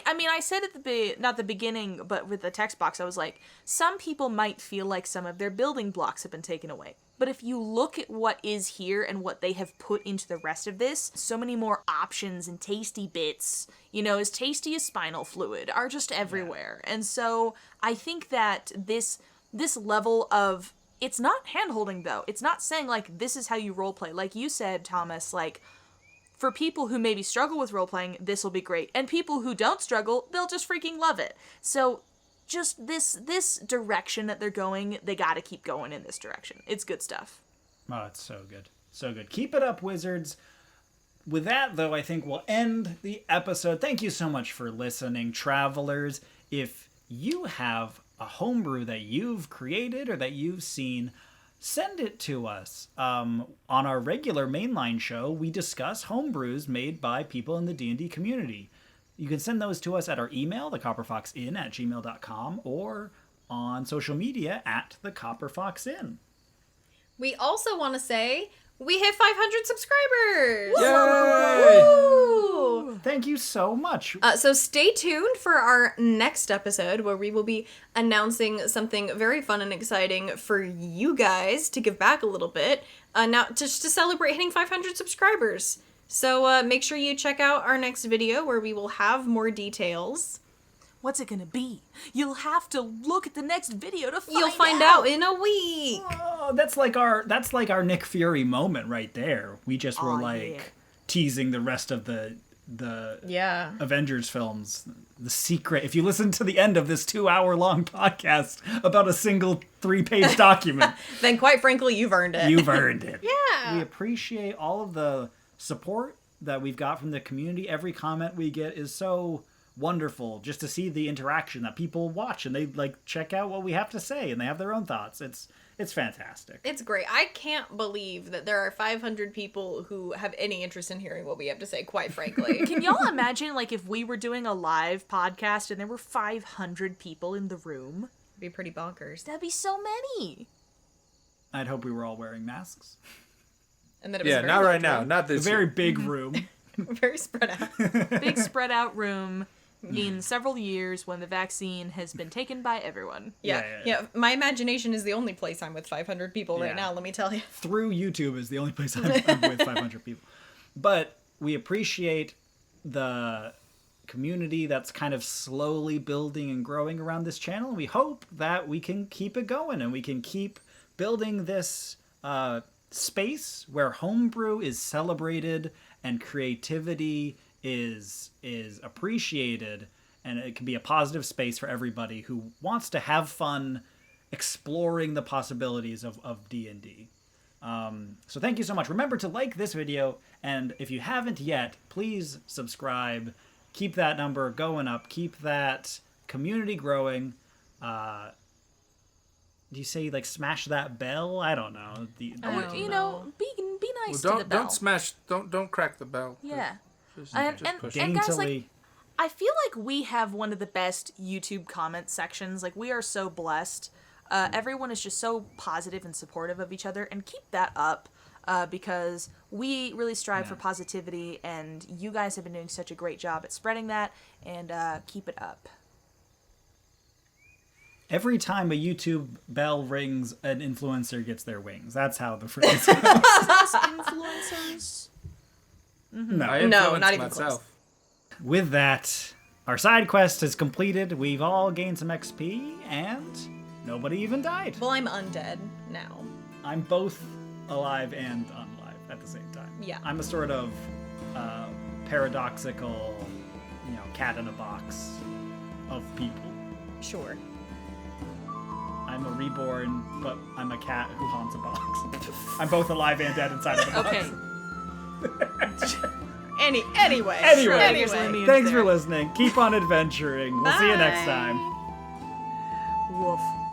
I mean, I said at not the beginning, but with the text box, I was like, some people might feel like some of their building blocks have been taken away. But if you look at what is here and what they have put into the rest of this, so many more options and tasty bits, as tasty as spinal fluid, are just everywhere. Yeah. And so I think that this level of, it's not hand-holding though. It's not saying like, this is how you roleplay. Like you said, Thomas, like, for people who maybe struggle with role-playing, this will be great. And people who don't struggle, they'll just freaking love it. So just this direction that they're going, they gotta keep going in this direction. It's good stuff. Oh, it's so good. So good. Keep it up, Wizards. With that, though, I think we'll end the episode. Thank you so much for listening, travelers. If you have a homebrew that you've created or that you've seen, send it to us. On our regular mainline show, we discuss homebrews made by people in the D&D community. You can send those to us at our email, thecopperfoxinn@gmail.com, or on social media at thecopperfoxinn. We also want to say we hit 500 subscribers. Yay! Woo! Thank you so much. So stay tuned for our next episode where we will be announcing something very fun and exciting for you guys to give back a little bit. Now, just to celebrate hitting 500 subscribers. So make sure you check out our next video where we will have more details. What's it gonna be? You'll have to look at the next video to find out. You'll find out in a week. Oh, that's like our Nick Fury moment right there. We just were teasing the rest of the Avengers films. The secret. If you listen to the end of this 2-hour-long podcast about a single 3-page document, Then quite frankly, you've earned it. you've earned it. Yeah. We appreciate all of the support that we've got from the community. Every comment we get is so wonderful, just to see the interaction that people watch and they like check out what we have to say and they have their own thoughts. It's fantastic. It's great. I can't believe that there are 500 people who have any interest in hearing what we have to say, quite frankly. Can y'all imagine, like, if we were doing a live podcast and there were 500 people in the room? It'd be pretty bonkers. That'd be so many. I'd hope we were all wearing masks. And then it was Yeah, very not right large now. room. Not A this very year. big room. Very spread out. Big spread out room in several years when the vaccine has been taken by everyone. Yeah. My imagination is the only place I'm with 500 people Yeah. right now, let me tell you. Through YouTube is the only place I'm with 500 people. But we appreciate the community that's kind of slowly building and growing around this channel. We hope that we can keep it going and we can keep building this space where homebrew is celebrated and creativity is appreciated, and it can be a positive space for everybody who wants to have fun exploring the possibilities of D&D. So thank you so much. Remember to like this video, and if you haven't yet, please subscribe. Keep that number going up. Keep that community growing. Do you say, like, smash that bell? I don't know. You know, be nice Well, to the bell. don't smash. Don't crack the bell. Yeah. Just And push guys, like, Daintily. I feel like we have one of the best YouTube comment sections. Like, we are so blessed. Everyone is just so positive and supportive of each other, and keep that up, because we really strive for positivity, and you guys have been doing such a great job at spreading that, and keep it up. Every time a YouTube bell rings, an influencer gets their wings. That's how the phrase goes. Influencers? No. I No, influence not even myself. With that, our side quest is completed. We've all gained some XP, and nobody even died. Well, I'm undead now. I'm both alive and unalive at the same time. Yeah. I'm a sort of paradoxical, cat in a box of people. Sure. I'm a reborn, but I'm a cat who haunts a box. I'm both alive and dead inside of a box. Okay. Anyway. Schrodinger's lineage Thanks there. for listening. Keep on adventuring. We'll see you next Bye. time. Woof.